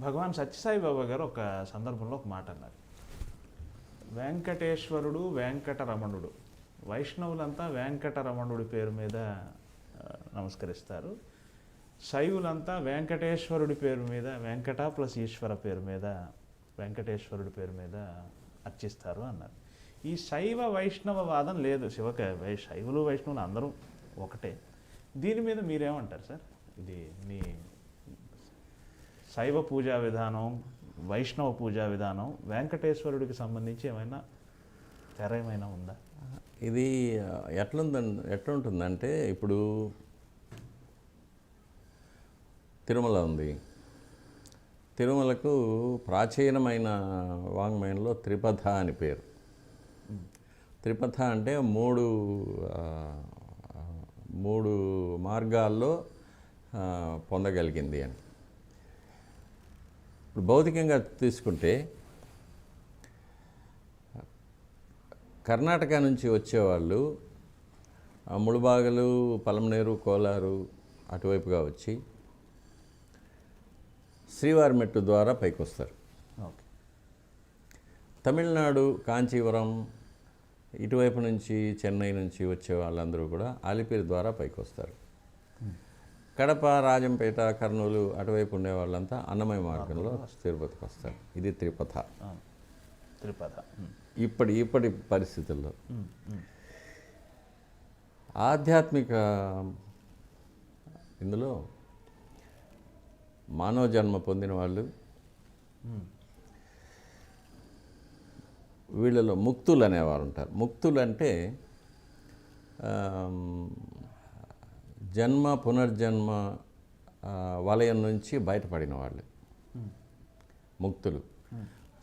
భగవాన్ సత్యసాయి బాబా గారు ఒక సందర్భంలో ఒక మాట అన్నారు, వెంకటేశ్వరుడు వెంకటరమణుడు, వైష్ణవులంతా వెంకటరమణుడి పేరు మీద నమస్కరిస్తారు, శైవులంతా వెంకటేశ్వరుడి పేరు మీద, వెంకట ప్లస్ ఈశ్వర పేరు మీద, వెంకటేశ్వరుడి పేరు మీద అర్చిస్తారు అన్నారు. ఈ శైవ వైష్ణవ వాదం లేదు. శైవులు వైష్ణవులు అందరూ ఒకటే. దీని మీద మీరేమంటారు సార్? ఇది మీ శైవ పూజా విధానం, వైష్ణవ పూజా విధానం, వెంకటేశ్వరుడికి సంబంధించి ఏమైనా తెర ఏమైనా ఉందా? ఇది ఎట్లుంటుందంటే, ఇప్పుడు తిరుమల ఉంది. తిరుమలకు ప్రాచీనమైన వాంగ్మయంలో త్రిపథ అని పేరు. త్రిపథ అంటే మూడు మార్గాల్లో పొందగలిగింది అని. ఇప్పుడు భౌతికంగా తీసుకుంటే కర్ణాటక నుంచి వచ్చేవాళ్ళు ముళబాగలు, పలమనేరు, కోలారు అటువైపుగా వచ్చి శ్రీవారిమెట్టు ద్వారా పైకి వస్తారు. ఓకే. తమిళనాడు కాంచీవరం ఇటువైపు నుంచి, చెన్నై నుంచి వచ్చే వాళ్ళందరూ కూడా ఆలిపిరి ద్వారా పైకి వస్తారు. కడప, రాజంపేట, కర్నూలు అటువైపు ఉండే వాళ్ళంతా అన్నమయ్య మార్గంలో తిరుపతికి వస్తారు. ఇది త్రిపథ. ఇప్పటి పరిస్థితుల్లో ఆధ్యాత్మిక ఇందులో మానవ జన్మ పొందిన వాళ్ళు వీళ్ళలో ముక్తులు అనేవారు ఉంటారు. ముక్తులు అంటే జన్మ పునర్జన్మ వలయం నుంచి బయటపడిన వాళ్ళు ముక్తులు.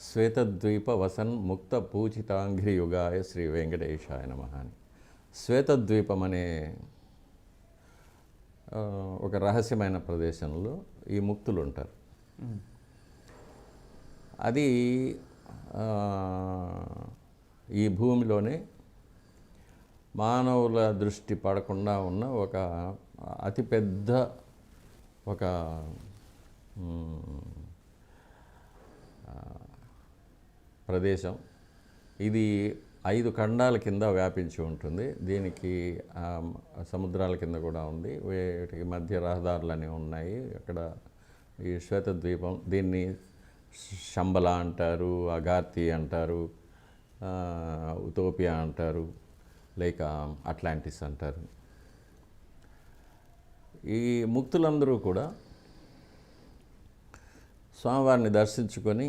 శ్వేతద్వీప వసన్ ముక్త పూజితాంఘ్రి యుగాయ శ్రీ వెంకటేశాయ నమః అని. శ్వేతద్వీపం అనే ఒక రహస్యమైన ప్రదేశంలో ఈ ముక్తులు ఉంటారు. అది ఈ భూమిలోనే మానవుల దృష్టి పడకుండా ఉన్న ఒక అతిపెద్ద ఒక ప్రదేశం. ఇది 5 ఖండాల కింద వ్యాపించి ఉంటుంది. దీనికి సముద్రాల కింద కూడా ఉంది. వీటికి మధ్య రహదారులు అనేవి ఉన్నాయి. అక్కడ ఈ శ్వేతద్వీపం, దీన్ని శంబల అంటారు, అగార్తి అంటారు, ఉతోపియా అంటారు, లేక అట్లాంటిస్ అంటారు. ఈ ముక్తులందరూ కూడా స్వామివారిని దర్శించుకొని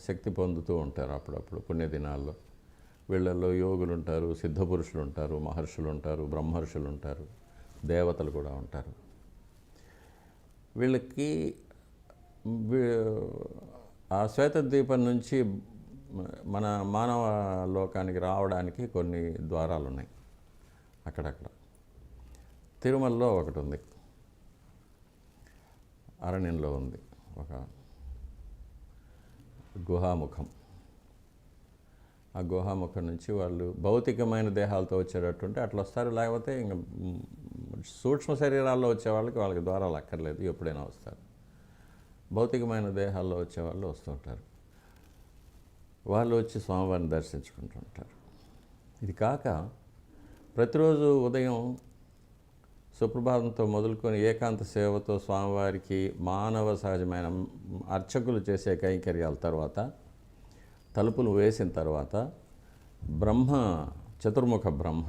శక్తి పొందుతూ ఉంటారు అప్పుడప్పుడు పుణ్యదినాల్లో. వీళ్ళల్లో యోగులు ఉంటారు, సిద్ధపురుషులు ఉంటారు, మహర్షులు ఉంటారు, బ్రహ్మర్షులు ఉంటారు, దేవతలు కూడా ఉంటారు. వీళ్ళకి ఆ శ్వేతద్వీపం నుంచి మన మానవ లోకానికి రావడానికి కొన్ని ద్వారాలు ఉన్నాయి అక్కడక్కడ. తిరుమలలో ఒకటి ఉంది, అరణ్యంలో ఉంది ఒక గుహాముఖం. ఆ గుహాముఖం నుంచి వాళ్ళు భౌతికమైన దేహాలతో వచ్చేటట్టుంటే అట్లా వస్తారు. లేకపోతే ఇంకా సూక్ష్మ శరీరాల్లో వచ్చే వాళ్ళకి ద్వారాలు అక్కర్లేదు, ఎప్పుడైనా వస్తారు. భౌతికమైన దేహాల్లో వచ్చేవాళ్ళు వస్తుంటారు. వాళ్ళు వచ్చి స్వామివారిని దర్శించుకుంటుంటారు. ఇది కాక ప్రతిరోజు ఉదయం సుప్రభాతంతో మొదలుకొని ఏకాంత సేవతో స్వామివారికి మానవ సహజమైన అర్చకులు చేసే కైంకర్యాల తర్వాత, తలుపులు వేసిన తర్వాత చతుర్ముఖ బ్రహ్మ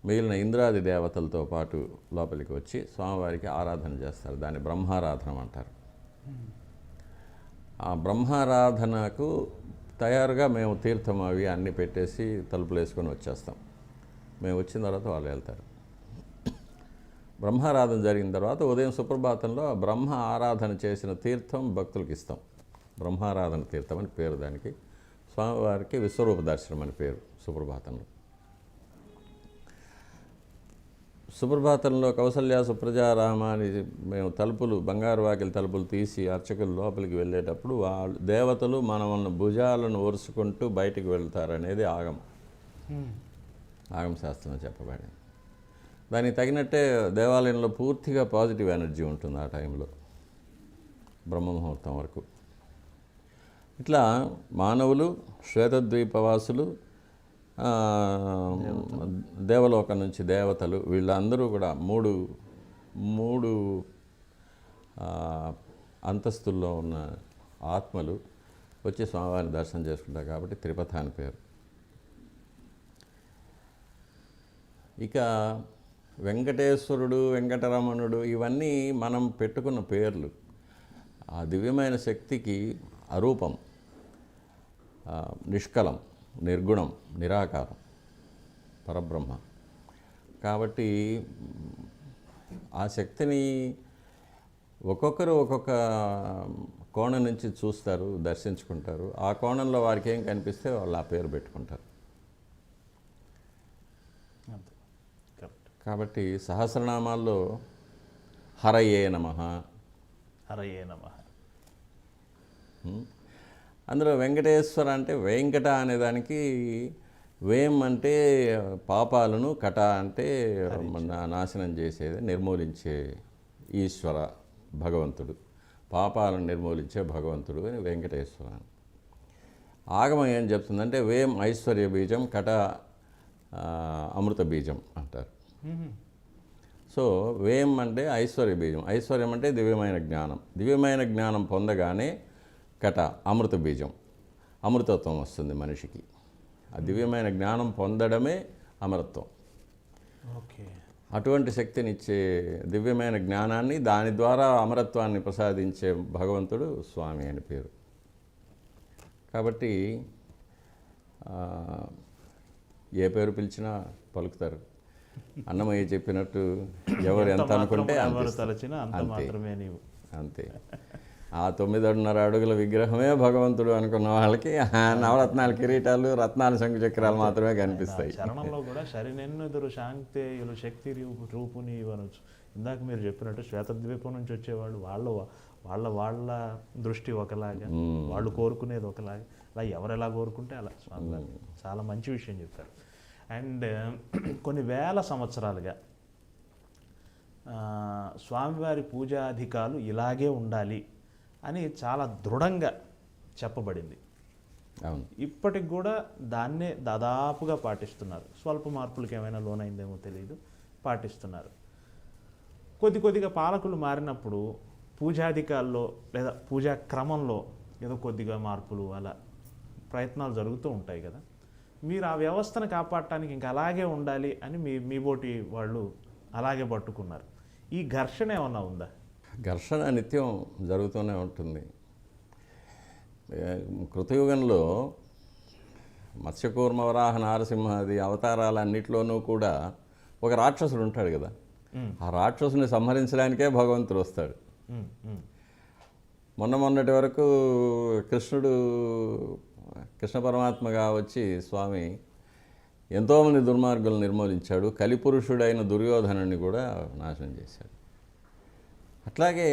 మిగిలిన ఇంద్రాది దేవతలతో పాటు లోపలికి వచ్చి స్వామివారికి ఆరాధన చేస్తారు. దాన్ని బ్రహ్మారాధన అంటారు. ఆ బ్రహ్మారాధనకు తయారుగా మేము తీర్థం అవి అన్నీ పెట్టేసి తలుపులు వేసుకొని వచ్చేస్తాం. మేము వచ్చిన తర్వాత వాళ్ళు వెళ్తారు. బ్రహ్మారాధన జరిగిన తర్వాత ఉదయం సుప్రభాతంలో బ్రహ్మ ఆరాధన చేసిన తీర్థం భక్తులకు ఇస్తాం. బ్రహ్మారాధన తీర్థం అని పేరు దానికి. స్వామివారికి విశ్వరూప దర్శనం అని పేరు సుప్రభాతంలో. సుప్రభాతంలో కౌసల్య సుప్రజారామ అని మేము బంగారు వాకిలి తలుపులు తీసి అర్చకులు లోపలికి వెళ్ళేటప్పుడు వాళ్ళు దేవతలు మనల్ని భుజాలను ఒరుసుకుంటూ బయటికి వెళ్తారనేది ఆగమ శాస్త్రంలో చెప్పబడింది. దానికి తగినట్టే దేవాలయంలో పూర్తిగా పాజిటివ్ ఎనర్జీ ఉంటుంది ఆ టైంలో, బ్రహ్మముహూర్తం వరకు. ఇట్లా మానవులు, శ్వేతద్వీపవాసులు, దేవలోకం నుంచి దేవతలు, వీళ్ళందరూ కూడా మూడు అంతస్తుల్లో ఉన్న ఆత్మలు వచ్చి స్వామివారిని దర్శనం చేసుకుంటారు కాబట్టి త్రిపథ అని పేరు. ఇక వెంకటేశ్వరుడు, వెంకటరమణుడు ఇవన్నీ మనం పెట్టుకున్న పేర్లు. ఆ దివ్యమైన శక్తికి అరూపం, నిష్కలం, నిర్గుణం, నిరాకారం, పరబ్రహ్మ. కాబట్టి ఆ శక్తిని ఒక్కొక్కరు ఒక్కొక్క కోణం నుంచి చూస్తారు, దర్శించుకుంటారు. ఆ కోణంలో వారికి ఏం కనిపిస్తే వాళ్ళు ఆ పేరు పెట్టుకుంటారు. కాబట్టి సహస్రనామాల్లో హరయే నమః, హరయే నమః, అందులో వెంకటేశ్వర అంటే వెంకట అనేదానికి వేం అంటే పాపాలను, కట అంటే నాశనం చేసేది, నిర్మూలించే ఈశ్వర భగవంతుడు, పాపాలను నిర్మూలించే భగవంతుడు అని వెంకటేశ్వర. ఆగమం ఏం చెప్తుందంటే వేం ఐశ్వర్య బీజం, కట అమృత బీజం అంటారు. సో వేం అంటే ఐశ్వర్య బీజం, ఐశ్వర్యం అంటే దివ్యమైన జ్ఞానం, దివ్యమైన జ్ఞానం పొందగానే కట అమృత బీజం, అమృతత్వం వస్తుంది మనిషికి. ఆ దివ్యమైన జ్ఞానం పొందడమే అమరత్వం. ఓకే. అటువంటి శక్తినిచ్చే దివ్యమైన జ్ఞానాన్ని, దాని ద్వారా అమరత్వాన్ని ప్రసాదించే భగవంతుడు స్వామి అని పేరు. కాబట్టి ఆ, ఏ పేరు పిలిచినా పలుకుతారు. అన్నమయ్య చెప్పినట్టు ఎవరు ఎంత అనుకుంటే అంత ఎవరు ఇస్తారు. తలచినా అంత అంతే. మాత్రమే నీవు. అంతే. ఆ 9.5 అడుగుల విగ్రహమే భగవంతుడు అనుకున్న వాళ్ళకి ఆ నవరత్నాల కిరీటాలు, రత్నాల శంకు చక్రాలు మాత్రమే కనిపిస్తాయి. చరణంలో కూడా శరినెన్నుదురు శాంక్తేయులు శక్తి రూపుని అనొచ్చు. ఇందాక మీరు చెప్పినట్టు శ్వేతద్వీపం నుంచి వచ్చేవాళ్ళు వాళ్ళ వాళ్ళ దృష్టి ఒకలాగా, వాళ్ళు కోరుకునేది ఒకలాగా, అలా ఎవరు ఎలా కోరుకుంటే అలా స్వామివారు చాలా మంచి విషయం చెప్పారు. అండ్ కొన్ని వేల సంవత్సరాలుగా స్వామివారి పూజాధికాలు ఇలాగే ఉండాలి అని చాలా దృఢంగా చెప్పబడింది. అవును. ఇప్పటికి కూడా దాన్నే దాదాపుగా పాటిస్తున్నారు. స్వల్ప మార్పులకు ఏమైనా లోనైందేమో తెలియదు, పాటిస్తున్నారు. కొద్దిగా పాలకులు మారినప్పుడు పూజాధికాల్లో లేదా పూజా క్రమంలో ఏదో కొద్దిగా మార్పులు అలా ప్రయత్నాలు జరుగుతూ ఉంటాయి కదా. మీరు ఆ వ్యవస్థను కాపాడటానికి ఇంకా అలాగే ఉండాలి అని మీ బోటి వాళ్ళు అలాగే పట్టుకున్నారు. ఈ ఘర్షణ ఏమన్నా ఉందా? ఘర్షణ నిత్యం జరుగుతూనే ఉంటుంది. కృతయుగంలో మత్స్యకూర్మ వరాహ నారసింహాది అవతారాలన్నిటిలోనూ కూడా ఒక రాక్షసుడు ఉంటాడు కదా. ఆ రాక్షసుని సంహరించడానికే భగవంతుడు వస్తాడు. మొన్నటి వరకు కృష్ణ పరమాత్మగా వచ్చి స్వామి ఎంతోమంది దుర్మార్గులను నిర్మూలించాడు. కలిపురుషుడైన దుర్యోధనుని కూడా నాశనం చేశాడు. అట్లాగే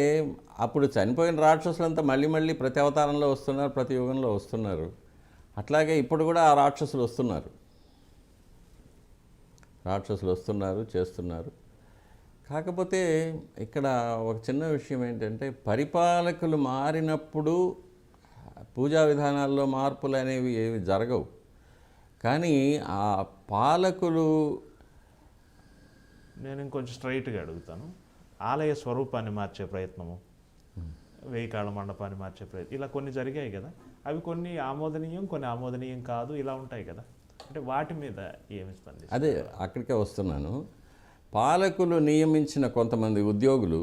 అప్పుడు చనిపోయిన రాక్షసులంతా మళ్ళీ ప్రతి అవతారంలో వస్తున్నారు, ప్రతి యుగంలో వస్తున్నారు. అట్లాగే ఇప్పుడు కూడా ఆ రాక్షసులు వస్తున్నారు, చేస్తున్నారు. కాకపోతే ఇక్కడ ఒక చిన్న విషయం ఏంటంటే, పరిపాలకులు మారినప్పుడు పూజా విధానాల్లో మార్పులు అనేవి ఏవి జరగవు. కానీ ఆ పాలకులు, నేను ఇంకొంచెం స్ట్రైట్గా అడుగుతాను, ఆలయ స్వరూపాన్ని మార్చే ప్రయత్నము, 1000 కాళ్ళ మండపాన్ని మార్చే ప్రయత్నం, ఇలా కొన్ని జరిగాయి కదా. అవి కొన్ని ఆమోదనీయం, కొన్ని ఆమోదనీయం కాదు, ఇలా ఉంటాయి కదా. అంటే వాటి మీద ఏమి స్పందిస్తారు? అదే అక్కడికే వస్తున్నాను. పాలకులు నియమించిన కొంతమంది ఉద్యోగులు,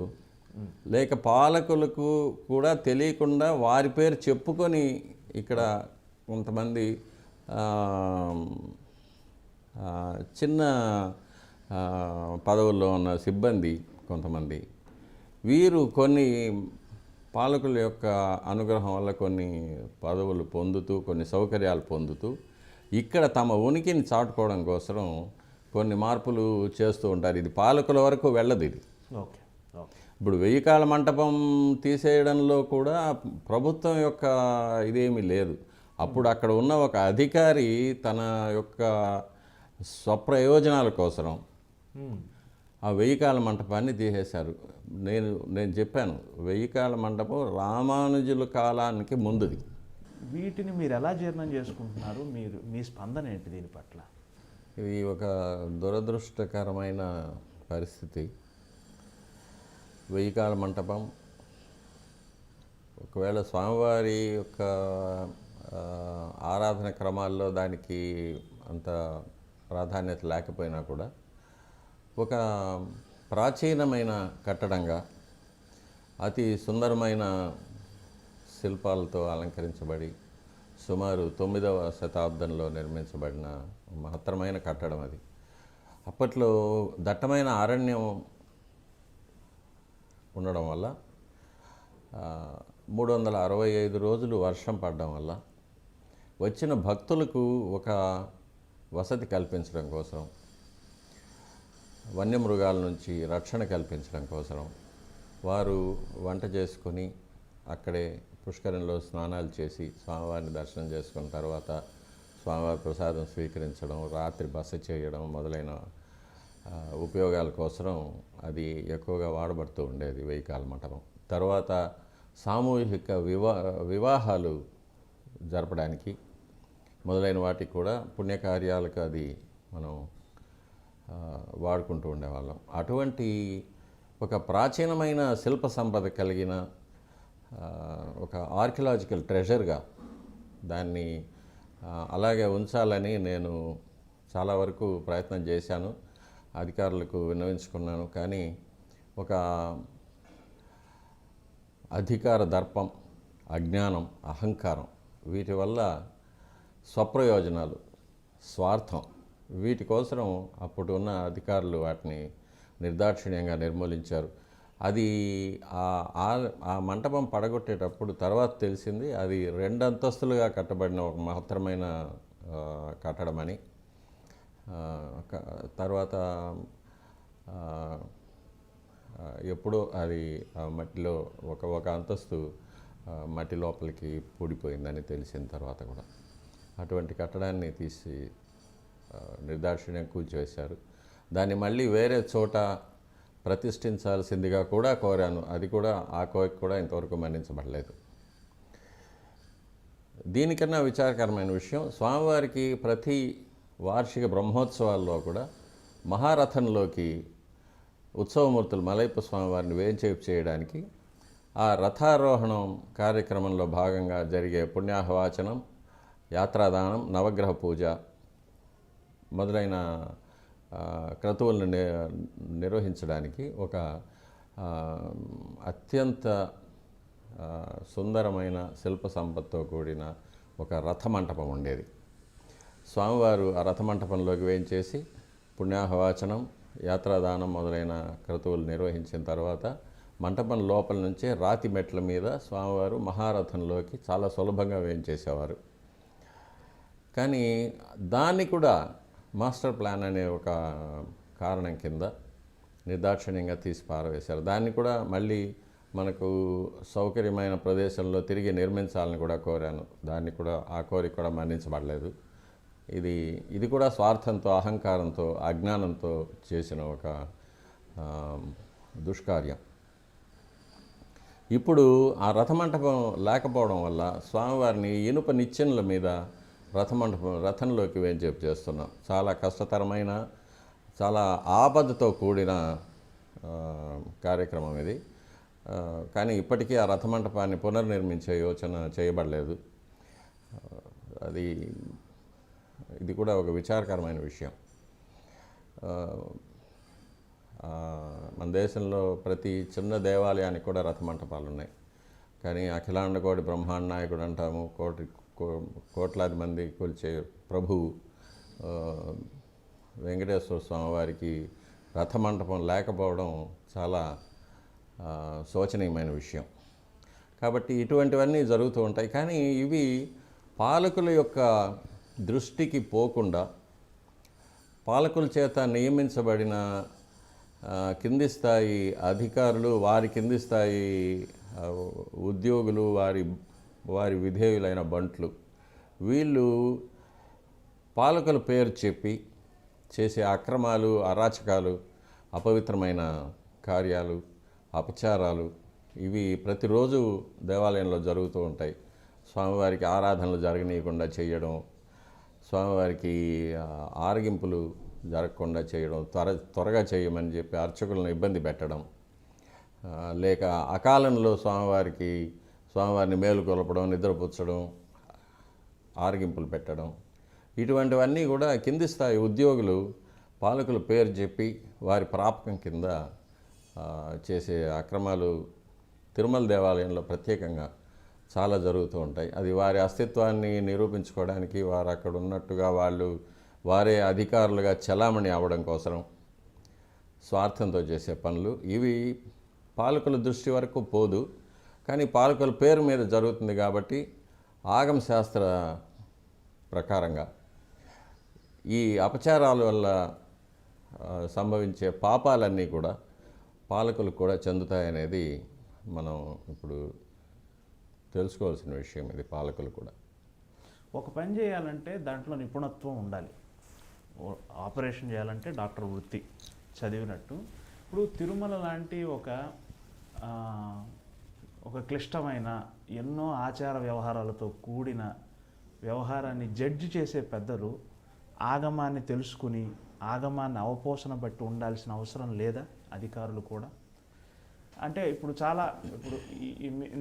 లేక పాలకులకు కూడా తెలియకుండా వారి పేరు చెప్పుకొని ఇక్కడ కొంతమంది చిన్న పదవుల్లో ఉన్న సిబ్బంది కొంతమంది, వీరు కొన్ని పాలకుల యొక్క అనుగ్రహం వల్ల కొన్ని పదవులు పొందుతూ, కొన్ని సౌకర్యాలు పొందుతూ ఇక్కడ తమ ఉనికిని చాటుకోవడం కోసం కొన్ని మార్పులు చేస్తూ ఉంటారు. ఇది పాలకుల వరకు వెళ్ళదు. ఇది ఓకే. ఇప్పుడు 1000 కాళ్ళ మంటపం తీసేయడంలో కూడా ప్రభుత్వం యొక్క ఇదేమీ లేదు. అప్పుడు అక్కడ ఉన్న ఒక అధికారి తన యొక్క స్వప్రయోజనాల కోసం ఆ 1000 కాళ్ళ మంటపాన్ని తీసేశారు. నేను చెప్పాను, 1000 కాళ్ళ మంటపం రామానుజుల కాలానికి ముందుది. వీటిని మీరు ఎలా జీర్ణం చేసుకుంటున్నారు? మీ స్పందన ఏంటి దీని పట్ల? ఇది ఒక దురదృష్టకరమైన పరిస్థితి. 1000 కాళ్ళ మంటపం ఒకవేళ స్వామివారి యొక్క ఆరాధన క్రమాల్లో దానికి అంత ప్రాధాన్యత లేకపోయినా కూడా ఒక ప్రాచీనమైన కట్టడంగా అతి సుందరమైన శిల్పాలతో అలంకరించబడి సుమారు 9వ శతాబ్దంలో నిర్మించబడిన మహత్తరమైన కట్టడం అది. అప్పట్లో దట్టమైన అరణ్యం ఉండడం వల్ల 365 రోజులు వర్షం పడడం వల్ల వచ్చిన భక్తులకు ఒక వసతి కల్పించడం కోసం, వన్యమృగాల నుంచి రక్షణ కల్పించడం కోసం వారు వంట చేసుకొని అక్కడే పుష్కరంలో స్నానాలు చేసి స్వామివారిని దర్శనం చేసుకున్న తర్వాత స్వామివారి ప్రసాదం స్వీకరించడం, రాత్రి బస చేయడం మొదలైన ఉపయోగాల కోసం అది ఎక్కువగా వాడబడుతూ ఉండేది 1000 కాళ్ళ మంటపం. తర్వాత సామూహిక వివాహాలు జరపడానికి మొదలైన వాటికి కూడా పుణ్యకార్యాలకు అది మనం వాడుకుంటూ ఉండేవాళ్ళం. అటువంటి ఒక ప్రాచీనమైన శిల్ప సంపద కలిగిన ఒక ఆర్కియలాజికల్ ట్రెజర్గా దాన్ని అలాగే ఉంచాలని నేను చాలా వరకు ప్రయత్నం చేశాను, అధికారులకు విన్నవించుకున్నాను. కానీ ఒక అధికార దర్పం, అజ్ఞానం, అహంకారం వీటి వల్ల స్వప్రయోజనాలు, స్వార్థం, వీటి కోసం అప్పుడు ఉన్న అధికారులు వాటిని నిర్దాక్షిణ్యంగా నిర్మూలించారు. అది ఆ మంటపం పడగొట్టేటప్పుడు తర్వాత తెలిసింది అది 2 అంతస్తులుగా కట్టబడిన ఒక మహత్తరమైన కట్టడమని. తర్వాత ఎప్పుడో అది మట్టిలో ఒక అంతస్తు మట్టి లోపలికి పూడిపోయిందని తెలిసిన తర్వాత కూడా అటువంటి కట్టడాన్ని తీసి నిర్దాక్షిణ్యం కూల్చివేశారు. దాన్ని మళ్ళీ వేరే చోట ప్రతిష్ఠించాల్సిందిగా కూడా కోరాను. అది కూడా ఆ కోరిక కూడా ఇంతవరకు మన్నించబడలేదు. దీనికన్నా విచారకరమైన విషయం, స్వామివారికి ప్రతి వార్షిక బ్రహ్మోత్సవాల్లో కూడా మహారథంలోకి ఉత్సవమూర్తులు మలయప్ప స్వామివారిని వేంచేపు చేయడానికి ఆ రథారోహణం కార్యక్రమంలో భాగంగా జరిగే పుణ్యాహవాచనం, యాత్రాదానం, నవగ్రహ పూజ మొదలైన క్రతువులను నిర్వహించడానికి ఒక అత్యంత సుందరమైన శిల్ప సంపత్తో కూడిన ఒక రథమంటపం ఉండేది. స్వామివారు ఆ రథమంటపంలోకి వేయించేసి పుణ్యాహవాచనం, యాత్రాదానం మొదలైన క్రతువులు నిర్వహించిన తర్వాత మంటపం లోపల నుంచే రాతి మెట్ల మీద స్వామివారు మహారథంలోకి చాలా సులభంగా వేయించేసేవారు. కానీ దాన్ని కూడా మాస్టర్ ప్లాన్ అనే ఒక కారణం కింద నిర్దాక్షిణ్యంగా తీసి పారవేశారు. దాన్ని కూడా మళ్ళీ మనకు సౌకర్యమైన ప్రదేశంలో తిరిగి నిర్మించాలని కూడా కోరాను. దాన్ని కూడా ఆ కోరిక కూడా మన్నించబడలేదు. ఇది కూడా స్వార్థంతో, అహంకారంతో, అజ్ఞానంతో చేసిన ఒక దుష్కార్యం. ఇప్పుడు ఆ రథమంటపం లేకపోవడం వల్ల స్వామివారిని ఇనుప నిచ్చెనల మీద రథంలోకి వేంచేపు చేస్తున్నాం. చాలా కష్టతరమైన, చాలా ఆపదతో కూడిన కార్యక్రమం ఇది. కానీ ఇప్పటికీ ఆ రథమంటపాన్ని పునర్నిర్మించే యోచన చేయబడలేదు. ఇది కూడా ఒక విచారకరమైన విషయం. మన దేశంలో ప్రతి చిన్న దేవాలయానికి కూడా రథమంటపాలు ఉన్నాయి. కానీ అఖిలాండ కోటి బ్రహ్మాండ నాయకుడు అంటాము, కోట్లాది మంది కొలిచే ప్రభువు వెంకటేశ్వర స్వామి వారికి రథమంటపం లేకపోవడం చాలా శోచనీయమైన విషయం. కాబట్టి ఇటువంటివన్నీ జరుగుతూ ఉంటాయి. కానీ ఇవి పాలకుల యొక్క దృష్టికి పోకుండా పాలకుల చేత నియమించబడిన కింది స్థాయి అధికారులు, వారి కింది స్థాయి ఉద్యోగులు, వారి విధేయులైన బంట్లు, వీళ్ళు పాలకుల పేరు చెప్పి చేసే అక్రమాలు, అరాచకాలు, అపవిత్రమైన కార్యాలు, అపచారాలు ఇవి ప్రతిరోజు దేవాలయంలో జరుగుతూ ఉంటాయి. స్వామివారికి ఆరాధనలు జరగనీయకుండా చేయడం, స్వామివారికి ఆరగింపులు జరగకుండా చేయడం, త్వరగా చేయమని చెప్పి అర్చకులను ఇబ్బంది పెట్టడం, లేక అకాలంలో స్వామివారిని మేలుకొలపడం, నిద్రపుచ్చడం, ఆరగింపులు పెట్టడం, ఇటువంటివన్నీ కూడా కింది స్థాయి ఉద్యోగులు పాలకుల పేరు చెప్పి వారి ప్రాపకం కింద చేసే అక్రమాలు తిరుమల దేవాలయంలో ప్రత్యేకంగా చాలా జరుగుతూ ఉంటాయి. అది వారి అస్తిత్వాన్ని నిరూపించుకోవడానికి, వారు అక్కడ ఉన్నట్టుగా వారే అధికారులుగా చలామణి అవ్వడం కోసం స్వార్థంతో చేసే పనులు. ఇవి పాలకుల దృష్టి వరకు పోదు, కానీ పాలకుల పేరు మీద జరుగుతుంది కాబట్టి ఆగమ శాస్త్ర ప్రకారంగా ఈ అపచారాల వల్ల సంభవించే పాపాలన్నీ కూడా పాలకులకు కూడా చెందుతాయనేది మనం ఇప్పుడు తెలుసుకోవాల్సిన విషయం. ఇది పాలకులు కూడా ఒక పని చేయాలంటే దాంట్లో నిపుణత్వం ఉండాలి. ఆపరేషన్ చేయాలంటే డాక్టర్ వృత్తి చదివినట్టు. ఇప్పుడు తిరుమల లాంటి ఒక క్లిష్టమైన, ఎన్నో ఆచార వ్యవహారాలతో కూడిన వ్యవహారాన్ని జడ్జి చేసే పెద్దలు ఆగమాన్ని తెలుసుకుని ఆగమాన్ని అవపోసన బట్టి ఉండాల్సిన అవసరం లేదా? అధికారులు కూడా అంటే ఇప్పుడు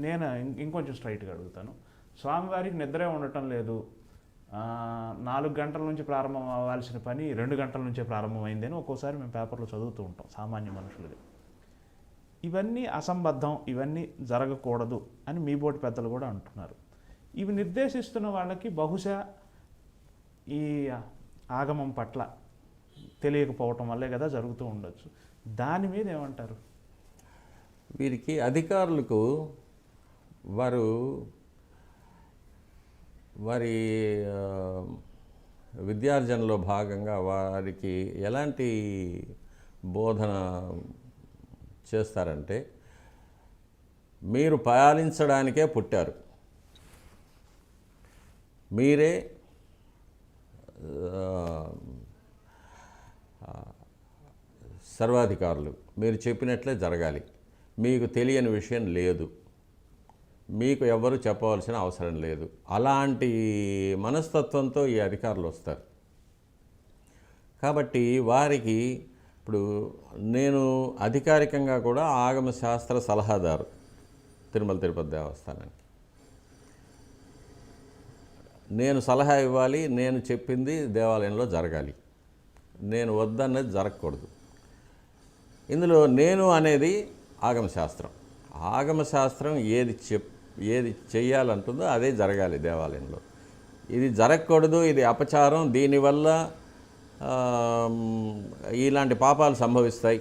నేను ఇంకొంచెం స్ట్రైట్గా అడుగుతాను. స్వామివారికి నిద్రే ఉండటం లేదు, 4 గంటల నుంచి ప్రారంభం అవ్వాల్సిన పని 2 గంటల నుంచే ప్రారంభమైంది అని ఒక్కోసారి మేము పేపర్లో చదువుతూ ఉంటాం సామాన్య మనుషులుగా. ఇవన్నీ అసంబద్ధం, ఇవన్నీ జరగకూడదు అని మీ బోటి పెద్దలు కూడా అంటున్నారు. ఇవి నిర్దేశిస్తున్న వాళ్ళకి బహుశా ఈ ఆగమం పట్ల తెలియకపోవటం వల్లే కదా జరుగుతూ ఉండొచ్చు. దాని మీద ఏమంటారు? వీరికి అధికారులకు వారి విద్యార్జనలో భాగంగా వారికి ఎలాంటి బోధన చేస్తారంటే, మీరు పాలించడానికే పుట్టారు, మీరే సర్వాధికారులు, మీరు చెప్పినట్లే జరగాలి, మీకు తెలియని విషయం లేదు, మీకు ఎవరు చెప్పవలసిన అవసరం లేదు. అలాంటి మనస్తత్వంతో ఈ అధికారులు వస్తారు. కాబట్టి వారికి ఇప్పుడు నేను అధికారికంగా కూడా ఆగమ శాస్త్ర సలహాదారు తిరుమల తిరుపతి దేవస్థానానికి. నేను సలహా ఇవ్వాలి, నేను చెప్పింది దేవాలయంలో జరగాలి, నేను వద్దన్నది జరగకూడదు. ఇందులో నేను అనేది ఆగమశాస్త్రం. ఆగమశాస్త్రం ఏది చెయ్యాలంటుందో అదే జరగాలి దేవాలయంలో. ఇది జరగకూడదు, ఇది అపచారం, దీనివల్ల ఇలాంటి పాపాలు సంభవిస్తాయి,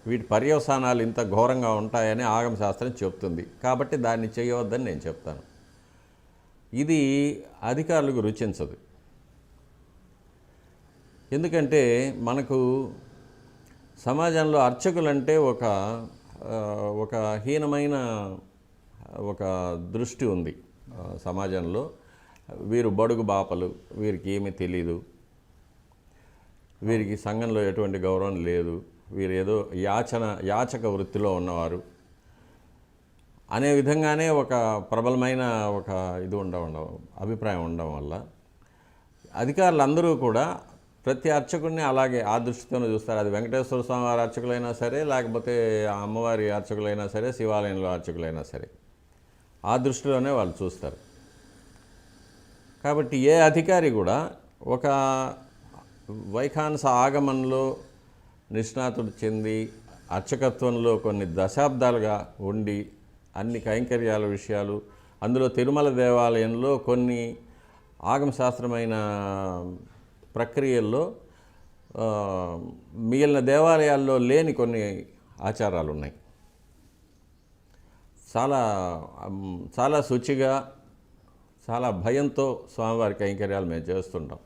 వీటి పర్యవసానాలు ఇంత ఘోరంగా ఉంటాయని ఆగమశాస్త్రం చెప్తుంది. కాబట్టి దాన్ని చేయవద్దని నేను చెప్తాను. ఇది అధికారులకు రుచించదు. ఎందుకంటే మనకు సమాజంలో అర్చకులంటే ఒక హీనమైన ఒక దృష్టి ఉంది సమాజంలో. వీరు బడుగు బాపలు, వీరికి ఏమీ తెలీదు, వీరికి సంఘంలో ఎటువంటి గౌరవం లేదు, వీరు ఏదో యాచక వృత్తిలో ఉన్నవారు అనే విధంగానే ఒక ప్రబలమైన ఒక అభిప్రాయం ఉండడం వల్ల అధికారులందరూ కూడా ప్రతి అర్చకుడిని అలాగే ఆ దృష్టితోనే చూస్తారు. అది వెంకటేశ్వర స్వామి వారి అర్చకులైనా సరే, లేకపోతే అమ్మవారి అర్చకులైనా సరే, శివాలయంలో అర్చకులైనా సరే, ఆ దృష్టిలోనే వాళ్ళు చూస్తారు. కాబట్టి ఏ అధికారి కూడా ఒక వైఖానస ఆగమంలో నిష్ణాతుడు చెంది అర్చకత్వంలో కొన్ని దశాబ్దాలుగా ఉండి అన్ని కైంకర్యాల విషయాలు, అందులో తిరుమల దేవాలయంలో కొన్ని ఆగమశాస్త్రమైన ప్రక్రియల్లో మిగిలిన దేవాలయాల్లో లేని కొన్ని ఆచారాలు ఉన్నాయి. చాలా శుచిగా, చాలా భయంతో స్వామివారి కైంకర్యాలు మేము చేస్తుంటాం.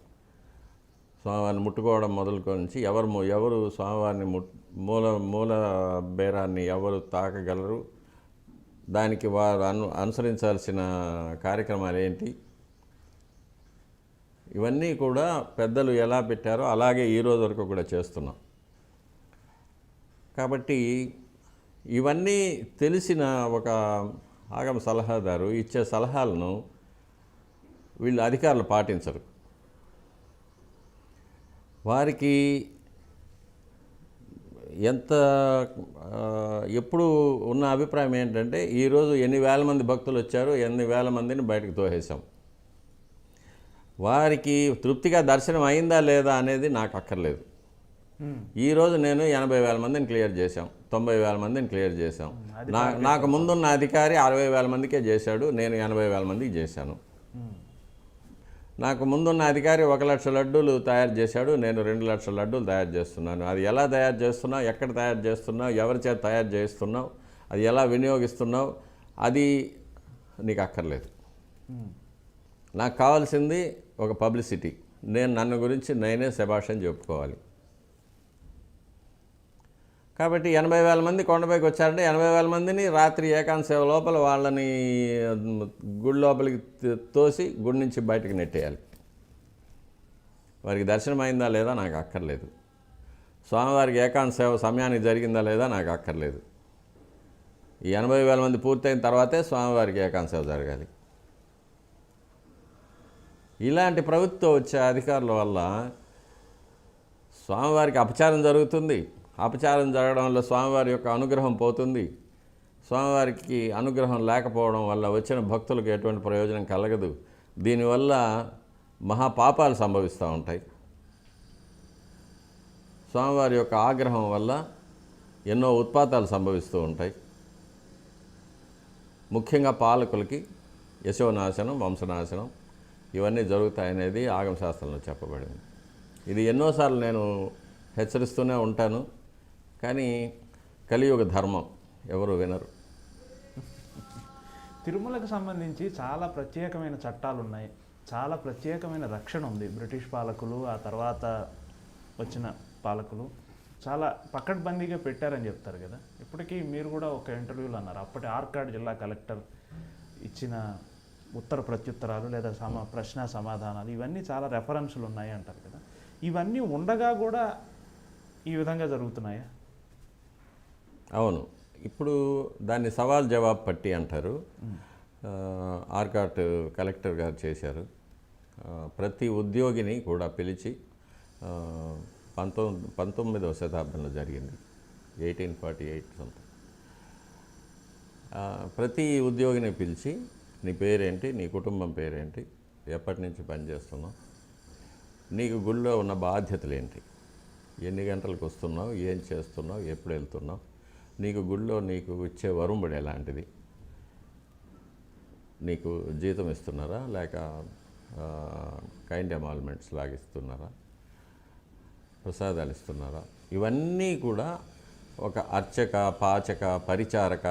స్వామివారిని ముట్టుకోవడం మొదలుకొని ఎవరు స్వామివారిని మూల బేరాన్ని ఎవరు తాకగలరు, దానికి వారు అనుసరించాల్సిన కార్యక్రమాలు ఏంటి, ఇవన్నీ కూడా పెద్దలు ఎలా పెట్టారో అలాగే ఈ రోజు వరకు కూడా చేస్తున్నాం. కాబట్టి ఇవన్నీ తెలిసిన ఒక ఆగమ సలహాదారు ఇచ్చే సలహాలను వీళ్ళు అధికారులు పాటించరు. వారికి ఎప్పుడు ఉన్న అభిప్రాయం ఏంటంటే, ఈరోజు ఎన్ని వేల మంది భక్తులు వచ్చారు, ఎన్ని వేల మందిని బయటకు తోసేసాం, వారికి తృప్తిగా దర్శనం అయిందా లేదా అనేది నాకు అక్కర్లేదు. ఈరోజు నేను 80,000 మందిని క్లియర్ చేశాం, 90,000 మందిని క్లియర్ చేశాం. నాకు ముందున్న అధికారి 60,000 మందికే చేశాడు, నేను 80,000 మందికి చేశాను. నాకు ముందున్న అధికారి 1,00,000 లడ్డూలు తయారు చేశాడు, నేను 2,00,000 లడ్డూలు తయారు చేస్తున్నాను. అది ఎలా తయారు చేస్తున్నావు, ఎక్కడ తయారు చేస్తున్నావు, ఎవరి చేత తయారు చేస్తున్నావు, అది ఎలా వినియోగిస్తున్నావు, అది నీకు అక్కర్లేదు. నాకు కావాల్సింది ఒక పబ్లిసిటీ, నన్ను గురించి నేనే శభాషని చెప్పుకోవాలి. కాబట్టి 80,000 మంది కొండపైకి వచ్చారంటే 80,000 మందిని రాత్రి ఏకాంత సేవ లోపల వాళ్ళని గుడి లోపలికి తోసి గుడి నుంచి బయటకు నెట్టేయాలి. వారికి దర్శనం అయిందా లేదా నాకు అక్కర్లేదు, స్వామివారికి ఏకాంత సేవ సమయానికి జరిగిందా లేదా నాకు అక్కర్లేదు. ఈ 80,000 మంది పూర్తయిన తర్వాతే స్వామివారికి ఏకాంత సేవ జరగాలి. ఇలాంటి ప్రవృత్తితో వచ్చే అధికారుల వల్ల స్వామివారికి అపచారం జరుగుతుంది. అపచారం జరగడం వల్ల స్వామివారి యొక్క అనుగ్రహం పోతుంది. స్వామివారికి అనుగ్రహం లేకపోవడం వల్ల వచ్చిన భక్తులకు ఎటువంటి ప్రయోజనం కలగదు. దీనివల్ల మహాపాపాలు సంభవిస్తూ ఉంటాయి. స్వామివారి యొక్క ఆగ్రహం వల్ల ఎన్నో ఉత్పాతాలు సంభవిస్తూ ఉంటాయి. ముఖ్యంగా పాలకులకి యశోనాశనం, వంశనాశనం, ఇవన్నీ జరుగుతాయనేది ఆగమ శాస్త్రంలో చెప్పబడింది. ఇది ఎన్నోసార్లు నేను హెచ్చరిస్తూనే ఉంటాను, కానీ కలియుగ ధర్మం ఎవరు వినరు. తిరుమలకు సంబంధించి చాలా ప్రత్యేకమైన చట్టాలు ఉన్నాయి, చాలా ప్రత్యేకమైన రక్షణ ఉంది. బ్రిటిష్ పాలకులు, ఆ తర్వాత వచ్చిన పాలకులు చాలా పకడ్బందీగా పెట్టారని చెప్తారు కదా. ఇప్పటికీ మీరు కూడా ఒక ఇంటర్వ్యూలో అన్నారు, అప్పటి ఆర్కాడ్ జిల్లా కలెక్టర్ ఇచ్చిన ఉత్తర ప్రత్యుత్తరాలు లేదా ప్రశ్న సమాధానాలు ఇవన్నీ చాలా రెఫరెన్సులు ఉన్నాయి అంటారు కదా. ఇవన్నీ ఉండగా కూడా ఈ విధంగా జరుగుతున్నాయా? అవును, ఇప్పుడు దాన్ని సవాల్ జవాబు పట్టి అంటారు. ఆర్కాట్ కలెక్టర్ గారు చేశారు. ప్రతి ఉద్యోగిని కూడా పిలిచి 19వ శతాబ్దంలో జరిగింది, 1848 సంథింగ్. ప్రతి ఉద్యోగిని పిలిచి నీ పేరేంటి, నీ కుటుంబం పేరేంటి, ఎప్పటి నుంచి పనిచేస్తున్నావు, నీకు గుళ్ళో ఉన్న బాధ్యతలు ఏంటి, ఎన్ని గంటలకు వస్తున్నావు, ఏం చేస్తున్నావు, ఎప్పుడు వెళ్తున్నావు, నీకు గుళ్ళో నీకు ఇచ్చే వరుంబడి ఎలాంటిది, నీకు జీతం ఇస్తున్నారా లేక కైండ్ ఎమాల్మెంట్స్ లాగా ఇస్తున్నారా, ప్రసాదాలు ఇస్తున్నారా, ఇవన్నీ కూడా ఒక అర్చక, పాచక, పరిచారక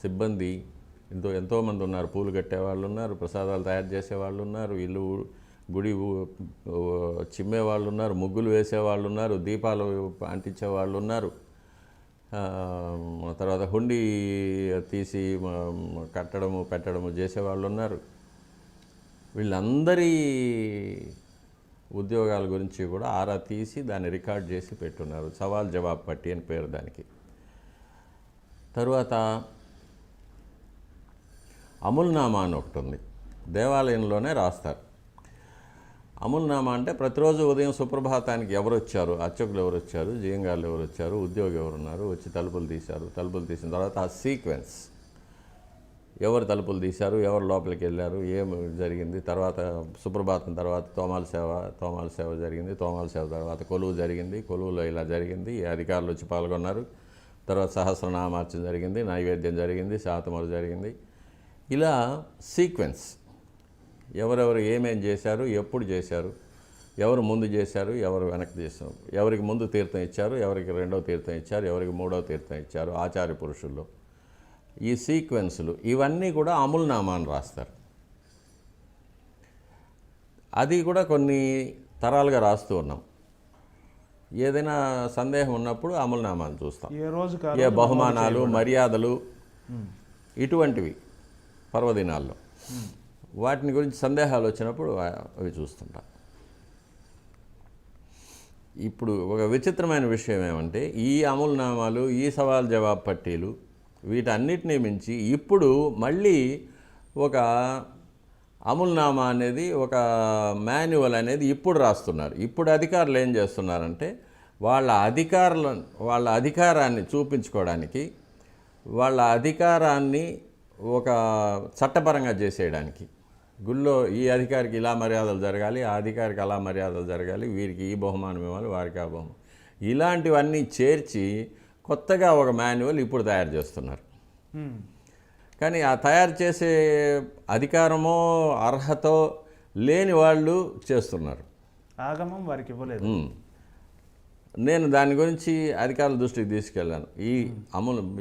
సిబ్బంది ఎంతోమంది ఉన్నారు. పూలు కట్టేవాళ్ళు ఉన్నారు, ప్రసాదాలు తయారు చేసేవాళ్ళు ఉన్నారు, ఇల్లు గుడి చిమ్మేవాళ్ళు ఉన్నారు, ముగ్గులు వేసేవాళ్ళు ఉన్నారు, దీపాలు అంటించేవాళ్ళు ఉన్నారు, తర్వాత హుండీ తీసి కట్టడము పెట్టడము చేసేవాళ్ళు ఉన్నారు. వీళ్ళందరి ఉద్యోగాల గురించి కూడా ఆరా తీసి దాన్ని రికార్డ్ చేసి పెట్టున్నారు. సవాల్ జవాబు పట్టి అని పేరు దానికి. తరువాత అముల్నామా అని ఒకటి ఉంది, దేవాలయంలోనే రాస్తారు. అముల్నామా అంటే ప్రతిరోజు ఉదయం సుప్రభాతానికి ఎవరు వచ్చారు, అర్చకులు ఎవరు వచ్చారు, జీయంగాళ్ళు ఎవరు వచ్చారు, ఉద్యోగి ఎవరున్నారు, వచ్చి తలుపులు తీశారు, తలుపులు తీసిన తర్వాత ఆ సీక్వెన్స్, ఎవరు తలుపులు తీశారు, ఎవరు లోపలికి వెళ్ళారు, ఏం జరిగింది, తర్వాత సుప్రభాతం తర్వాత తోమాల సేవ జరిగింది, తోమాల సేవ తర్వాత కొలువు జరిగింది, కొలువులో ఇలా జరిగింది, అధికారులు వచ్చి పాల్గొన్నారు, తర్వాత సహస్రనామార్చన జరిగింది, నైవేద్యం జరిగింది, శాతమరు జరిగింది. ఇలా సీక్వెన్స్, ఎవరెవరు ఏమేం చేశారు, ఎప్పుడు చేశారు, ఎవరు ముందు చేశారు, ఎవరు వెనక్కి చేశారు, ఎవరికి ముందు తీర్థం ఇచ్చారు, ఎవరికి రెండవ తీర్థం ఇచ్చారు, ఎవరికి మూడవ తీర్థం ఇచ్చారు, ఆచార్య పురుషుల్లో ఈ సీక్వెన్సులు ఇవన్నీ కూడా అముల్నామాని రాస్తారు. అది కూడా కొన్ని తరాలుగా రాస్తూ ఉన్నాం. ఏదైనా సందేహం ఉన్నప్పుడు అముల్నామాలు చూస్తాం. ఏ బహుమానాలు, మర్యాదలు ఇటువంటివి పర్వదినాల్లో వాటిని గురించి సందేహాలు వచ్చినప్పుడు అవి చూస్తుంటాం. ఇప్పుడు ఒక విచిత్రమైన విషయం ఏమంటే, ఈ అముల్నామాలు, ఈ సవాల్ జవాబు పట్టీలు, వీటన్నిటినీ మించి ఇప్పుడు మళ్ళీ ఒక అముల్నామా అనేది, ఒక మాన్యువల్ అనేది ఇప్పుడు రాస్తున్నారు. ఇప్పుడు అధికారులు ఏం చేస్తున్నారంటే, వాళ్ళ అధికారాన్ని చూపించుకోవడానికి, వాళ్ళ అధికారాన్ని ఒక చట్టపరంగా చేసేయడానికి, గుళ్ళో ఈ అధికారికి ఇలా మర్యాదలు జరగాలి, ఆ అధికారికి అలా మర్యాదలు జరగాలి, వీరికి ఈ బహుమానం ఇవ్వాలి, వారికి ఆ బహుమానం, ఇలాంటివన్నీ చేర్చి కొత్తగా ఒక మాన్యువల్ ఇప్పుడు తయారు చేస్తున్నారు. కానీ ఆ తయారు చేసే అధికారమో అర్హతో లేని వాళ్ళు చేస్తున్నారు. ఆగమం వారికి ఇవ్వలేదు. నేను దాని గురించి అధికారుల దృష్టికి తీసుకెళ్ళాను.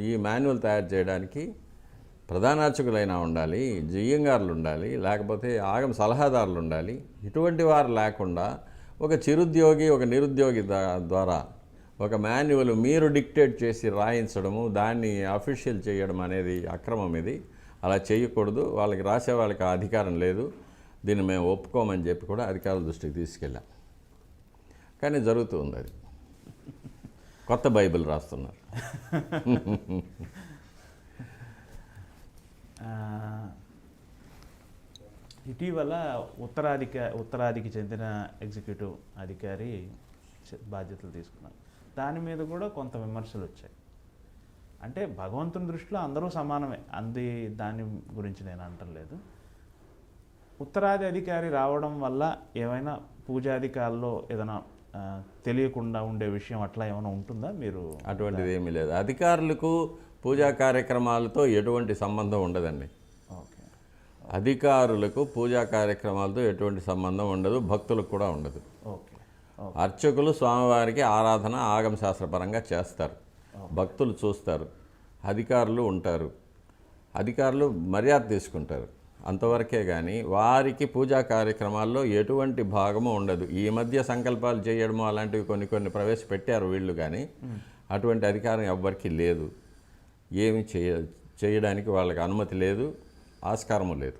ఈ మాన్యువల్ తయారు చేయడానికి ప్రధాన అర్చకులైనా ఉండాలి, జియ్యంగారులు ఉండాలి, లేకపోతే ఆగమ సలహాదారులు ఉండాలి. ఇటువంటి వారు లేకుండా ఒక చిరుద్యోగి, ఒక నిరుద్యోగి ద్వారా ఒక మాన్యువల్ మీరు డిక్టేట్ చేసి రాయించడము, దాన్ని అఫీషియల్ చేయడం అనేది అక్రమం. ఇది అలా చేయకూడదు, వాళ్ళకి రాసే వాళ్ళకి ఆ అధికారం లేదు, దీన్ని మేము ఒప్పుకోమని చెప్పి కూడా అధికారుల దృష్టికి తీసుకెళ్ళాం. కానీ జరుగుతూ ఉంది అది. కొత్త బైబిల్ రాస్తున్నారు. ఇటీవల ఉత్తరాదికి చెందిన ఎగ్జిక్యూటివ్ అధికారి బాధ్యతలు తీసుకున్నారు. దాని మీద కూడా కొంత విమర్శలు వచ్చాయి. అంటే భగవంతుని దృష్టిలో అందరూ సమానమే, దాని గురించి నేను అంటలేదు. ఉత్తరాది అధికారి రావడం వల్ల ఏమైనా పూజాధికారుల్లో ఏదైనా తెలియకుండా ఉండే విషయం అట్లా ఏమైనా ఉంటుందా? మీరు అటువంటిది ఏమీ లేదు. అధికారులకు పూజా కార్యక్రమాలతో ఎటువంటి సంబంధం ఉండదండి. ఓకే. అధికారులకు పూజా కార్యక్రమాలతో ఎటువంటి సంబంధం ఉండదు, భక్తులకు కూడా ఉండదు. ఓకే. అర్చకులు స్వామివారికి ఆరాధన ఆగమ శాస్త్రపరంగా చేస్తారు, భక్తులు చూస్తారు, అధికారులు ఉంటారు, అధికారులు మర్యాద తీసుకుంటారు, అంతవరకే కానీ వారికి పూజా కార్యక్రమాల్లో ఎటువంటి భాగము ఉండదు. ఈ మధ్య సంకల్పాలు చేయడము అలాంటివి కొన్ని ప్రవేశపెట్టారు వీళ్ళు, కానీ అటువంటి అధికారం ఎవ్వరికీ లేదు. ఏమి చేయడానికి వాళ్ళకి అనుమతి లేదు, ఆస్కారము లేదు.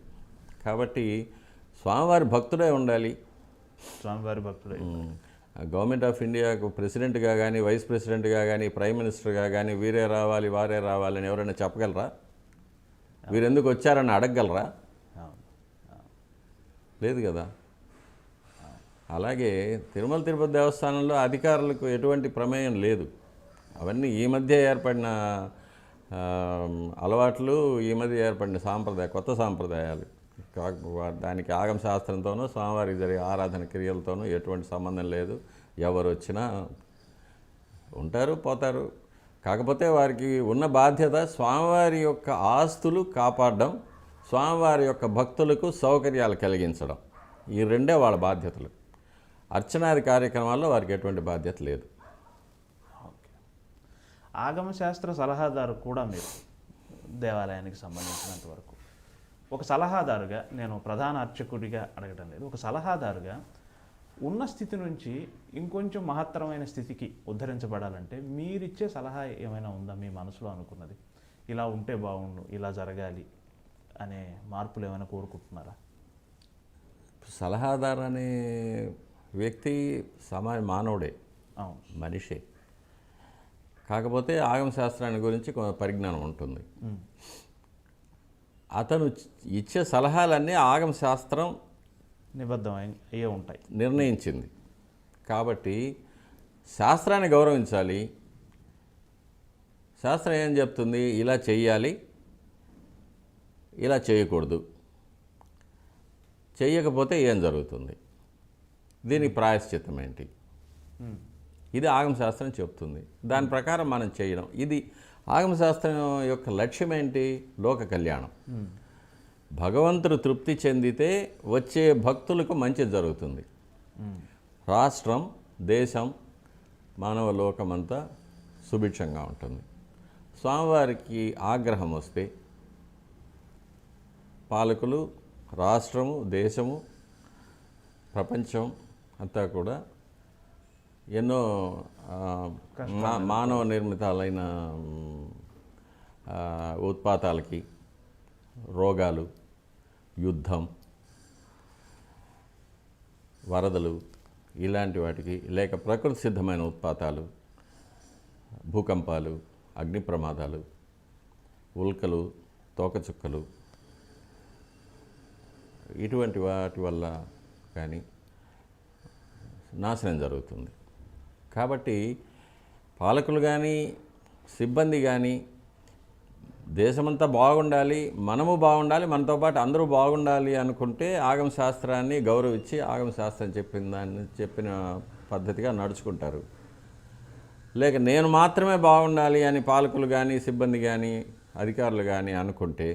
కాబట్టి స్వామివారి భక్తుడే ఉండాలి. స్వామివారి భక్తుడే. గవర్నమెంట్ ఆఫ్ ఇండియాకు ప్రెసిడెంట్గా కానీ, వైస్ ప్రెసిడెంట్గా కానీ, ప్రైమ్ మినిస్టర్గా కానీ వీరే రావాలి వారే రావాలని ఎవరైనా చెప్పగలరా? వీరెందుకు వచ్చారని అడగగలరా? లేదు కదా. అలాగే తిరుమల తిరుపతి దేవస్థానంలో అధికారులకు ఎటువంటి ప్రమేయం లేదు. అవన్నీ ఈ మధ్య ఏర్పడిన అలవాట్లు, ఈ మధ్య ఏర్పడిన కొత్త సాంప్రదాయాలు. దానికి ఆగమ శాస్త్రంతోనూ స్వామివారికి జరిగే ఆరాధన క్రియలతోనూ ఎటువంటి సంబంధం లేదు. ఎవరు వచ్చినా ఉంటారు, పోతారు. కాకపోతే వారికి ఉన్న బాధ్యత స్వామివారి యొక్క ఆస్తులు కాపాడడం, స్వామివారి యొక్క భక్తులకు సౌకర్యాలు కలిగించడం. ఈ రెండే వాళ్ళ బాధ్యతలు. అర్చనాది కార్యక్రమాల్లో వారికి ఎటువంటి బాధ్యత లేదు. ఆగమశాస్త్ర సలహాదారు కూడా మీరు దేవాలయానికి సంబంధించినంత వరకు ఒక సలహాదారుగా, నేను ప్రధాన అర్చకుడిగా అడగడం లేదు, ఒక సలహాదారుగా ఉన్న స్థితి నుంచి ఇంకొంచెం మహత్తరమైన స్థితికి ఉద్ధరించబడాలంటే మీరిచ్చే సలహా ఏమైనా ఉందా? మీ మనసులో అనుకున్నది ఇలా ఉంటే బాగుండు, ఇలా జరగాలి అనే మార్పులు ఏమైనా కోరుకుంటున్నారా? సలహాదారు అనే వ్యక్తి మానవుడే, అవును, మనిషే. కాకపోతే ఆగమ శాస్త్రాన్ని గురించి కొంత పరిజ్ఞానం ఉంటుంది. అతను ఇచ్చే సలహాలన్నీ ఆగమ శాస్త్రం నిబద్ధమయ్యే ఉంటాయి, నిర్ణయించింది. కాబట్టి శాస్త్రాన్ని గౌరవించాలి. శాస్త్రం ఏం చెప్తుంది? ఇలా చెయ్యాలి, ఇలా చేయకూడదు, చెయ్యకపోతే ఏం జరుగుతుంది, దీనికి ప్రాయశ్చిత్తం ఏంటి, ఇది ఆగమశాస్త్రం చెప్తుంది. దాని ప్రకారం మనం చేయడం. ఇది ఆగమశాస్త్రం యొక్క లక్ష్యం ఏంటి? లోక కళ్యాణం. భగవంతుడు తృప్తి చెందితే వచ్చే భక్తులకు మంచి జరుగుతుంది. రాష్ట్రం, దేశం, మానవ లోకమంతా సుభిక్షంగా ఉంటుంది. స్వామివారికి ఆగ్రహం వస్తే పాలకులు, రాష్ట్రము, దేశము, ప్రపంచం అంతా కూడా ఎన్నో మానవ నిర్మితాలైన ఉత్పాతాలకి, రోగాలు, యుద్ధం, వరదలు, ఇలాంటి వాటికి, లేక ప్రకృతి సిద్ధమైన ఉత్పాతాలు, భూకంపాలు, అగ్ని ప్రమాదాలు, ఉల్కలు, తోకచుక్కలు, ఇటువంటి వాటి వల్ల కానీ నాశనం జరుగుతుంది. కాబట్టి పాలకులు కానీ, సిబ్బంది కానీ దేశమంతా బాగుండాలి, మనము బాగుండాలి, మనతో పాటు అందరూ బాగుండాలి అనుకుంటే ఆగమ శాస్త్రాన్ని గౌరవించి ఆగమ శాస్త్రం చెప్పిన పద్ధతిగా నడుచుకుంటారు. లేక నేను మాత్రమే బాగుండాలి అని పాలకులు కానీ, సిబ్బంది కానీ, అధికారులు కానీ అనుకుంటే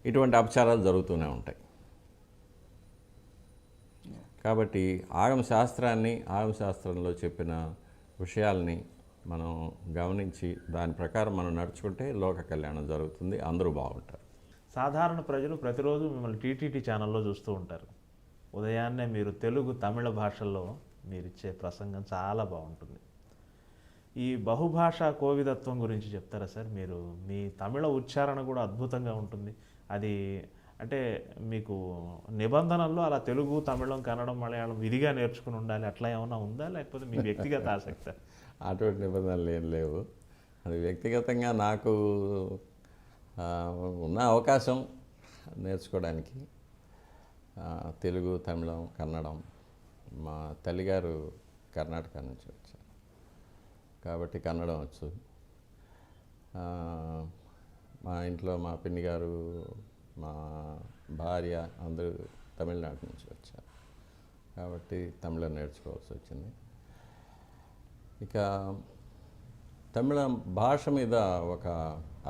ఇటువంటి అపచారాలు జరుగుతూనే ఉంటాయి. కాబట్టి ఆగమ శాస్త్రంలో చెప్పిన విషయాల్ని మనం గమనించి దాని ప్రకారం మనం నడుచుకుంటే లోక కళ్యాణం జరుగుతుంది, అందరూ బాగుంటారు. సాధారణ ప్రజలు ప్రతిరోజు మిమ్మల్ని టీటీటీ ఛానల్లో చూస్తూ ఉంటారు. ఉదయాన్నే మీరు తెలుగు, తమిళ భాషల్లో మీరిచ్చే ప్రసంగం చాలా బాగుంటుంది. ఈ బహుభాషా కోవిదత్వం గురించి చెప్తారా సార్? మీరు మీ తమిళ ఉచ్చారణ కూడా అద్భుతంగా ఉంటుంది. అది అంటే మీకు నిబంధనల్లో అలా తెలుగు, తమిళం, కన్నడం, మలయాళం విధిగా నేర్చుకుని ఉండాలి అట్లా ఏమైనా ఉందా, లేకపోతే మీ వ్యక్తిగత ఆసక్తి? అటువంటి నిబంధనలు ఏం లేవు. అది వ్యక్తిగతంగా నాకు ఉన్న అవకాశం నేర్చుకోవడానికి తెలుగు, తమిళం, కన్నడం. మా తల్లిగారు కర్ణాటక నుంచి వచ్చారు కాబట్టి కన్నడం వచ్చు. మా ఇంట్లో మా పిన్ని గారు, మా భార్య అందరూ తమిళనాడు నుంచి వచ్చారు కాబట్టి తమిళం నేర్చుకోవాల్సి వచ్చింది. ఇక తమిళ భాష మీద ఒక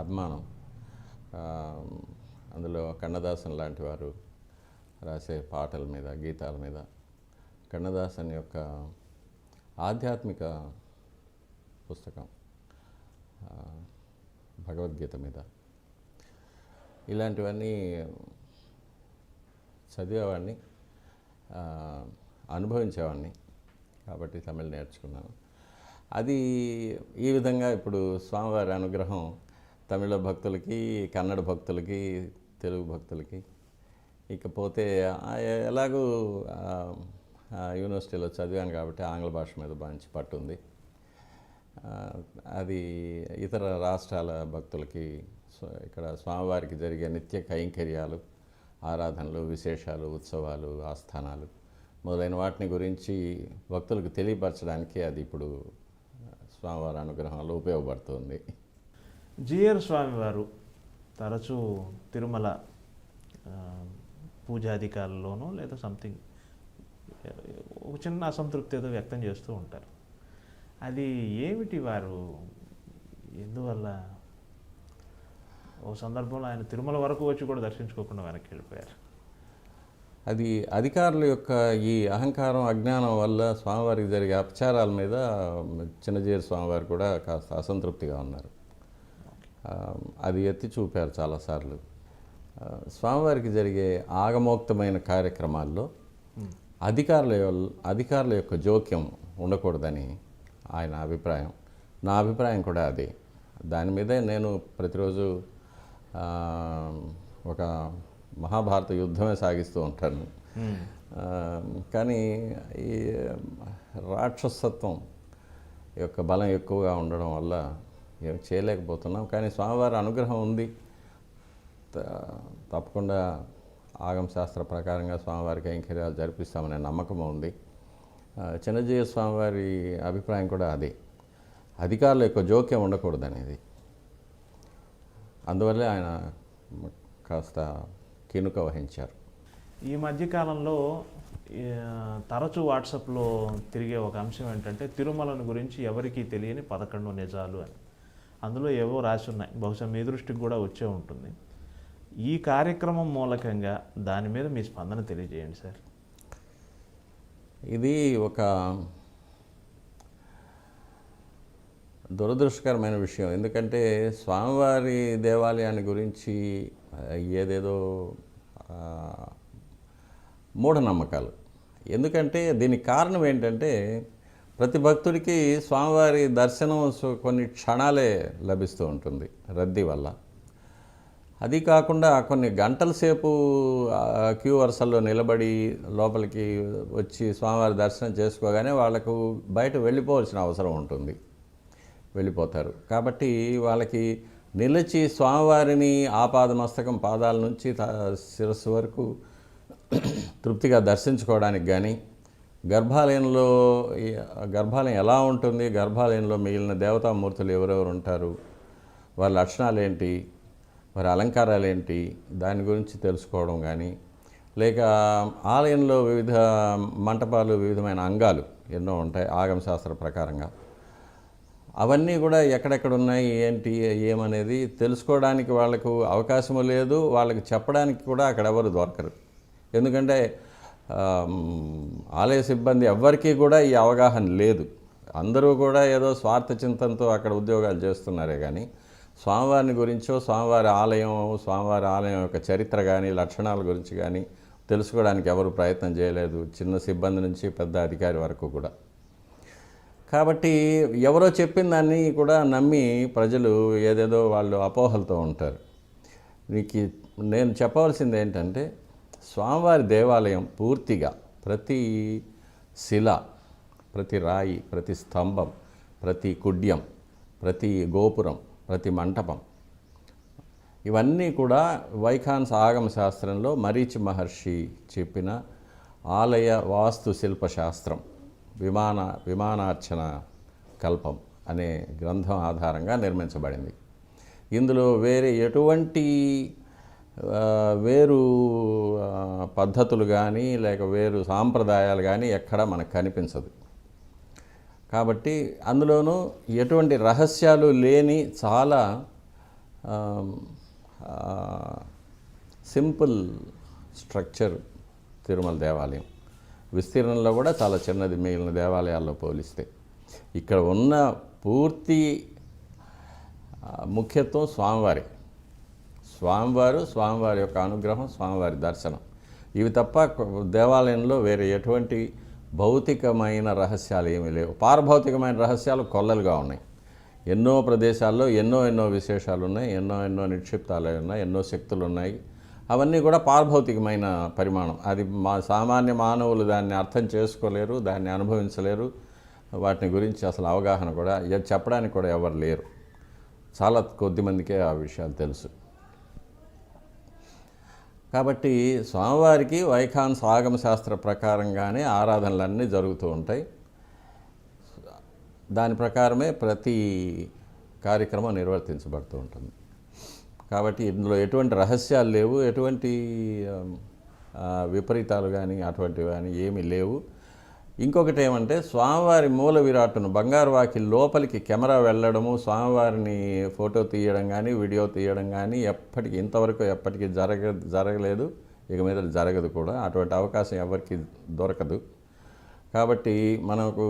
అభిమానం అందులో కన్నదాసన్ లాంటి వారు రాసే పాటల మీద, గీతాల మీద, కన్నదాసన్ యొక్క ఆధ్యాత్మిక పుస్తకం భగవద్గీత మీద, ఇలాంటివన్నీ చదివేవాడిని, అనుభవించేవాడిని. కాబట్టి తమిళ్ నేర్చుకున్నాను. అది ఈ విధంగా ఇప్పుడు స్వామివారి అనుగ్రహం తమిళ భక్తులకి, కన్నడ భక్తులకి, తెలుగు భక్తులకి. ఇకపోతే ఎలాగూ యూనివర్సిటీలో చదివాను కాబట్టి ఆంగ్ల భాష మీద మంచి పట్టుంది. అది ఇతర రాష్ట్రాల భక్తులకి ఇక్కడ స్వామివారికి జరిగే నిత్య కైంకర్యాలు, ఆరాధనలు, విశేషాలు, ఉత్సవాలు, ఆస్థానాలు మొదలైన వాటిని గురించి భక్తులకు తెలియపరచడానికి అది ఇప్పుడు స్వామివారి అనుగ్రహంలో ఉపయోగపడుతుంది. జిఆర్ స్వామివారు తరచూ తిరుమల పూజాధికారుల్లోనూ లేదా సంథింగ్ ఒక చిన్న అసంతృప్తి ఏదో వ్యక్తం చేస్తూ ఉంటారు. అది ఏమిటి, వారు ఎందువల్ల? ఓ సందర్భంలో ఆయన తిరుమల వరకు వచ్చి కూడా దర్శించుకోకుండా వెనక్కి వెళ్ళిపోయారు. అది అధికారుల యొక్క ఈ అహంకారం, అజ్ఞానం వల్ల స్వామివారికి జరిగే అపచారాల మీద చిన్నజీయర్ స్వామివారు కూడా కాస్త అసంతృప్తిగా ఉన్నారు. అది ఎత్తి చూపారు చాలాసార్లు. స్వామివారికి జరిగే ఆగమోక్తమైన కార్యక్రమాల్లో అధికారుల యొక్క జోక్యం ఉండకూడదని ఆయన అభిప్రాయం. నా అభిప్రాయం కూడా అదే. దాని మీదే నేను ప్రతిరోజు ఒక మహాభారత యుద్ధమే సాగిస్తూ ఉంటాను. కానీ ఈ రాక్షసత్వం యొక్క బలం ఎక్కువగా ఉండడం వల్ల ఏం చేయలేకపోతున్నాం. కానీ స్వామివారి అనుగ్రహం ఉంది. తప్పకుండా ఆగమ శాస్త్ర ప్రకారంగా స్వామివారి కైంకర్యాలు జరిపిస్తామనే నమ్మకం ఉంది. చిన్నజీయ స్వామివారి అభిప్రాయం కూడా అదే. అధికారుల యొక్క జోక్యం ఉండకూడదనేది. అందువల్లే ఆయన కాస్త కినుక వహించారు. ఈ మధ్యకాలంలో తరచూ వాట్సాప్లో తిరిగే ఒక అంశం ఏంటంటే తిరుమలను గురించి ఎవరికీ తెలియని 11 నిజాలు అని. అందులో ఏవో రాసి ఉన్నాయి. బహుశా మీ దృష్టికి కూడా వచ్చే ఉంటుంది. ఈ కార్యక్రమం మూలకంగా దాని మీద మీ స్పందన తెలియజేయండి సార్. ఇది ఒక దురదృష్టకరమైన విషయం. ఎందుకంటే స్వామివారి దేవాలయాన్ని గురించి ఏదేదో మూఢనమ్మకాలు. ఎందుకంటే దీనికి కారణం ఏంటంటే ప్రతి భక్తుడికి స్వామివారి దర్శనం కొన్ని క్షణాలే లభిస్తూ ఉంటుంది రద్దీ వల్ల. అది కాకుండా కొన్ని గంటల సేపు క్యూ వరుసల్లో నిలబడి లోపలికి వచ్చి స్వామివారి దర్శనం చేసుకోగానే వాళ్ళకు బయట వెళ్ళిపోవాల్సిన అవసరం ఉంటుంది. వెళ్ళిపోతారు. కాబట్టి వాళ్ళకి నిలిచి స్వామివారిని ఆపాదమస్తకం పాదాల నుంచి శిరస్సు వరకు తృప్తిగా దర్శించుకోవడానికి కానీ, గర్భాలయం ఎలా ఉంటుంది, గర్భాలయంలో మిగిలిన దేవతామూర్తులు ఎవరెవరు ఉంటారు, వారి లక్షణాలు ఏంటి, వారి అలంకారాలు ఏంటి, దాని గురించి తెలుసుకోవడం కానీ, లేక ఆలయంలో వివిధ మంటపాలు, వివిధమైన అంగాలు ఎన్నో ఉంటాయి ఆగమ శాస్త్ర ప్రకారంగా. అవన్నీ కూడా ఎక్కడెక్కడ ఉన్నాయి, ఏంటి, ఏమనేది తెలుసుకోవడానికి వాళ్ళకు అవకాశము లేదు. వాళ్ళకి చెప్పడానికి కూడా అక్కడ ఎవరు దొరకరు. ఎందుకంటే ఆలయ సిబ్బంది ఎవ్వరికీ కూడా ఈ అవగాహన లేదు. అందరూ కూడా ఏదో స్వార్థ చింతనతో అక్కడ ఉద్యోగాలు చేస్తున్నారే కానీ స్వామివారిని గురించో, స్వామివారి ఆలయం యొక్క చరిత్ర కానీ, లక్షణాల గురించి కానీ తెలుసుకోవడానికి ఎవరు ప్రయత్నం చేయలేదు. చిన్న సిబ్బంది నుంచి పెద్ద అధికారి వరకు కూడా. కాబట్టి ఎవరో చెప్పిన దాన్ని కూడా నమ్మి ప్రజలు ఏదేదో వాళ్ళు అపోహలతో ఉంటారు. నేను చెప్పవలసింది ఏంటంటే స్వామివారి దేవాలయం పూర్తిగా ప్రతి శిల, ప్రతి రాయి, ప్రతి స్తంభం, ప్రతి కుడ్యం, ప్రతి గోపురం, ప్రతి మంటపం, ఇవన్నీ కూడా వైఖానస ఆగమ శాస్త్రంలో మరీచి మహర్షి చెప్పిన ఆలయ వాస్తు శిల్పశాస్త్రం విమానార్చన కల్పం అనే గ్రంథం ఆధారంగా నిర్మించబడింది. ఇందులో వేరే ఎటువంటి వేరు పద్ధతులు కానీ లేక వేరు సాంప్రదాయాలు కానీ ఎక్కడా మనకు కనిపించదు. కాబట్టి అందులోనూ ఎటువంటి రహస్యాలు లేని చాలా సింపుల్ స్ట్రక్చర్ తిరుమల దేవాలయం. విస్తీర్ణంలో కూడా చాలా చిన్నది మిగిలిన దేవాలయాల్లో పోలిస్తే. ఇక్కడ ఉన్న పూర్తి ముఖ్యత్వం స్వామివారి యొక్క అనుగ్రహం, స్వామివారి దర్శనం, ఇవి తప్ప దేవాలయంలో వేరే ఎటువంటి భౌతికమైన రహస్యాలు ఏమీ లేవు. పారభౌతికమైన రహస్యాలు కొల్లలుగా ఉన్నాయి. ఎన్నో ప్రదేశాల్లో ఎన్నో విశేషాలు ఉన్నాయి, ఎన్నో నిక్షిప్తాలు ఉన్నాయి, ఎన్నో శక్తులు ఉన్నాయి. అవన్నీ కూడా పారభౌతికమైన పరిమాణం. అది సామాన్య మానవులు దాన్ని అర్థం చేసుకోలేరు, దాన్ని అనుభవించలేరు. వాటిని గురించి అసలు అవగాహన కూడా చెప్పడానికి కూడా ఎవరు లేరు. చాలా కొద్దిమందికే ఆ విషయాలు తెలుసు. కాబట్టి స్వామివారికి వైఖానస ఆగమ శాస్త్ర ప్రకారంగానే ఆరాధనలన్నీ జరుగుతూ ఉంటాయి. దాని ప్రకారమే ప్రతి కార్యక్రమం నిర్వర్తించబడుతూ ఉంటుంది. కాబట్టి ఇందులో ఎటువంటి రహస్యాలు లేవు, ఎటువంటి విపరీతాలు కానీ అటువంటివి కానీ ఏమీ లేవు. ఇంకొకటి ఏమంటే, స్వామివారి మూల విరాట్టును బంగారు వాకి లోపలికి కెమెరా వెళ్ళడము, స్వామివారిని ఫోటో తీయడం కానీ వీడియో తీయడం కానీ ఇంతవరకు ఎప్పటికీ జరగలేదు, ఇక మీద జరగదు కూడా. అటువంటి అవకాశం ఎవరికి దొరకదు. కాబట్టి మనకు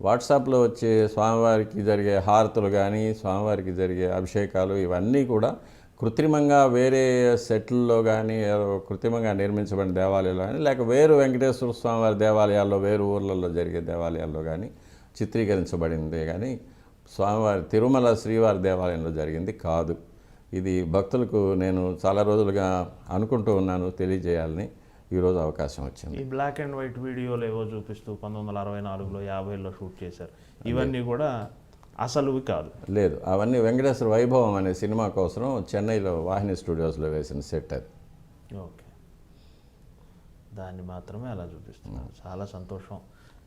వాట్సాప్లో వచ్చే స్వామివారికి జరిగే హారతులు కానీ, స్వామివారికి జరిగే అభిషేకాలు, ఇవన్నీ కూడా కృత్రిమంగా వేరే సెట్లలో కానీ, కృత్రిమంగా నిర్మించబడిన దేవాలయాల్లో కానీ, లేక వేరు వెంకటేశ్వర స్వామివారి దేవాలయాల్లో, వేరు ఊర్లలో జరిగే దేవాలయాల్లో కానీ చిత్రీకరించబడిందే కానీ స్వామివారి తిరుమల శ్రీవారి దేవాలయంలో జరిగింది కాదు. ఇది భక్తులకు నేను చాలా రోజులుగా అనుకుంటూ ఉన్నాను, తెలియజేయాలని ఈరోజు అవకాశం వచ్చింది. ఈ బ్లాక్ అండ్ వైట్ వీడియోలు ఏవో చూపిస్తూ 1964లో 50లో షూట్ చేశారు, ఇవన్నీ కూడా అసలువి కాదు. లేదు, అవన్నీ వెంకటేశ్వర వైభవం అనే సినిమా కోసం చెన్నైలో వాహిని స్టూడియోస్లో వేసిన సెట్ అది. ఓకే, దాన్ని మాత్రమే అలా చూపిస్తున్నారు. చాలా సంతోషం.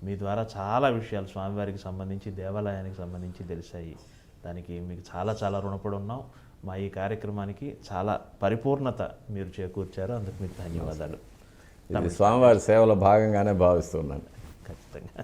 మీ ద్వారా చాలా విషయాలు స్వామివారికి సంబంధించి, దేవాలయానికి సంబంధించి తెలిసాయి. దానికి మీకు చాలా రుణపడి ఉన్నాం. మా ఈ కార్యక్రమానికి చాలా పరిపూర్ణత మీరు చేకూర్చారు, అందుకు మీకు ధన్యవాదాలు. ఇది స్వామివారి సేవలో భాగంగానే భావిస్తున్నాను. ఖచ్చితంగా.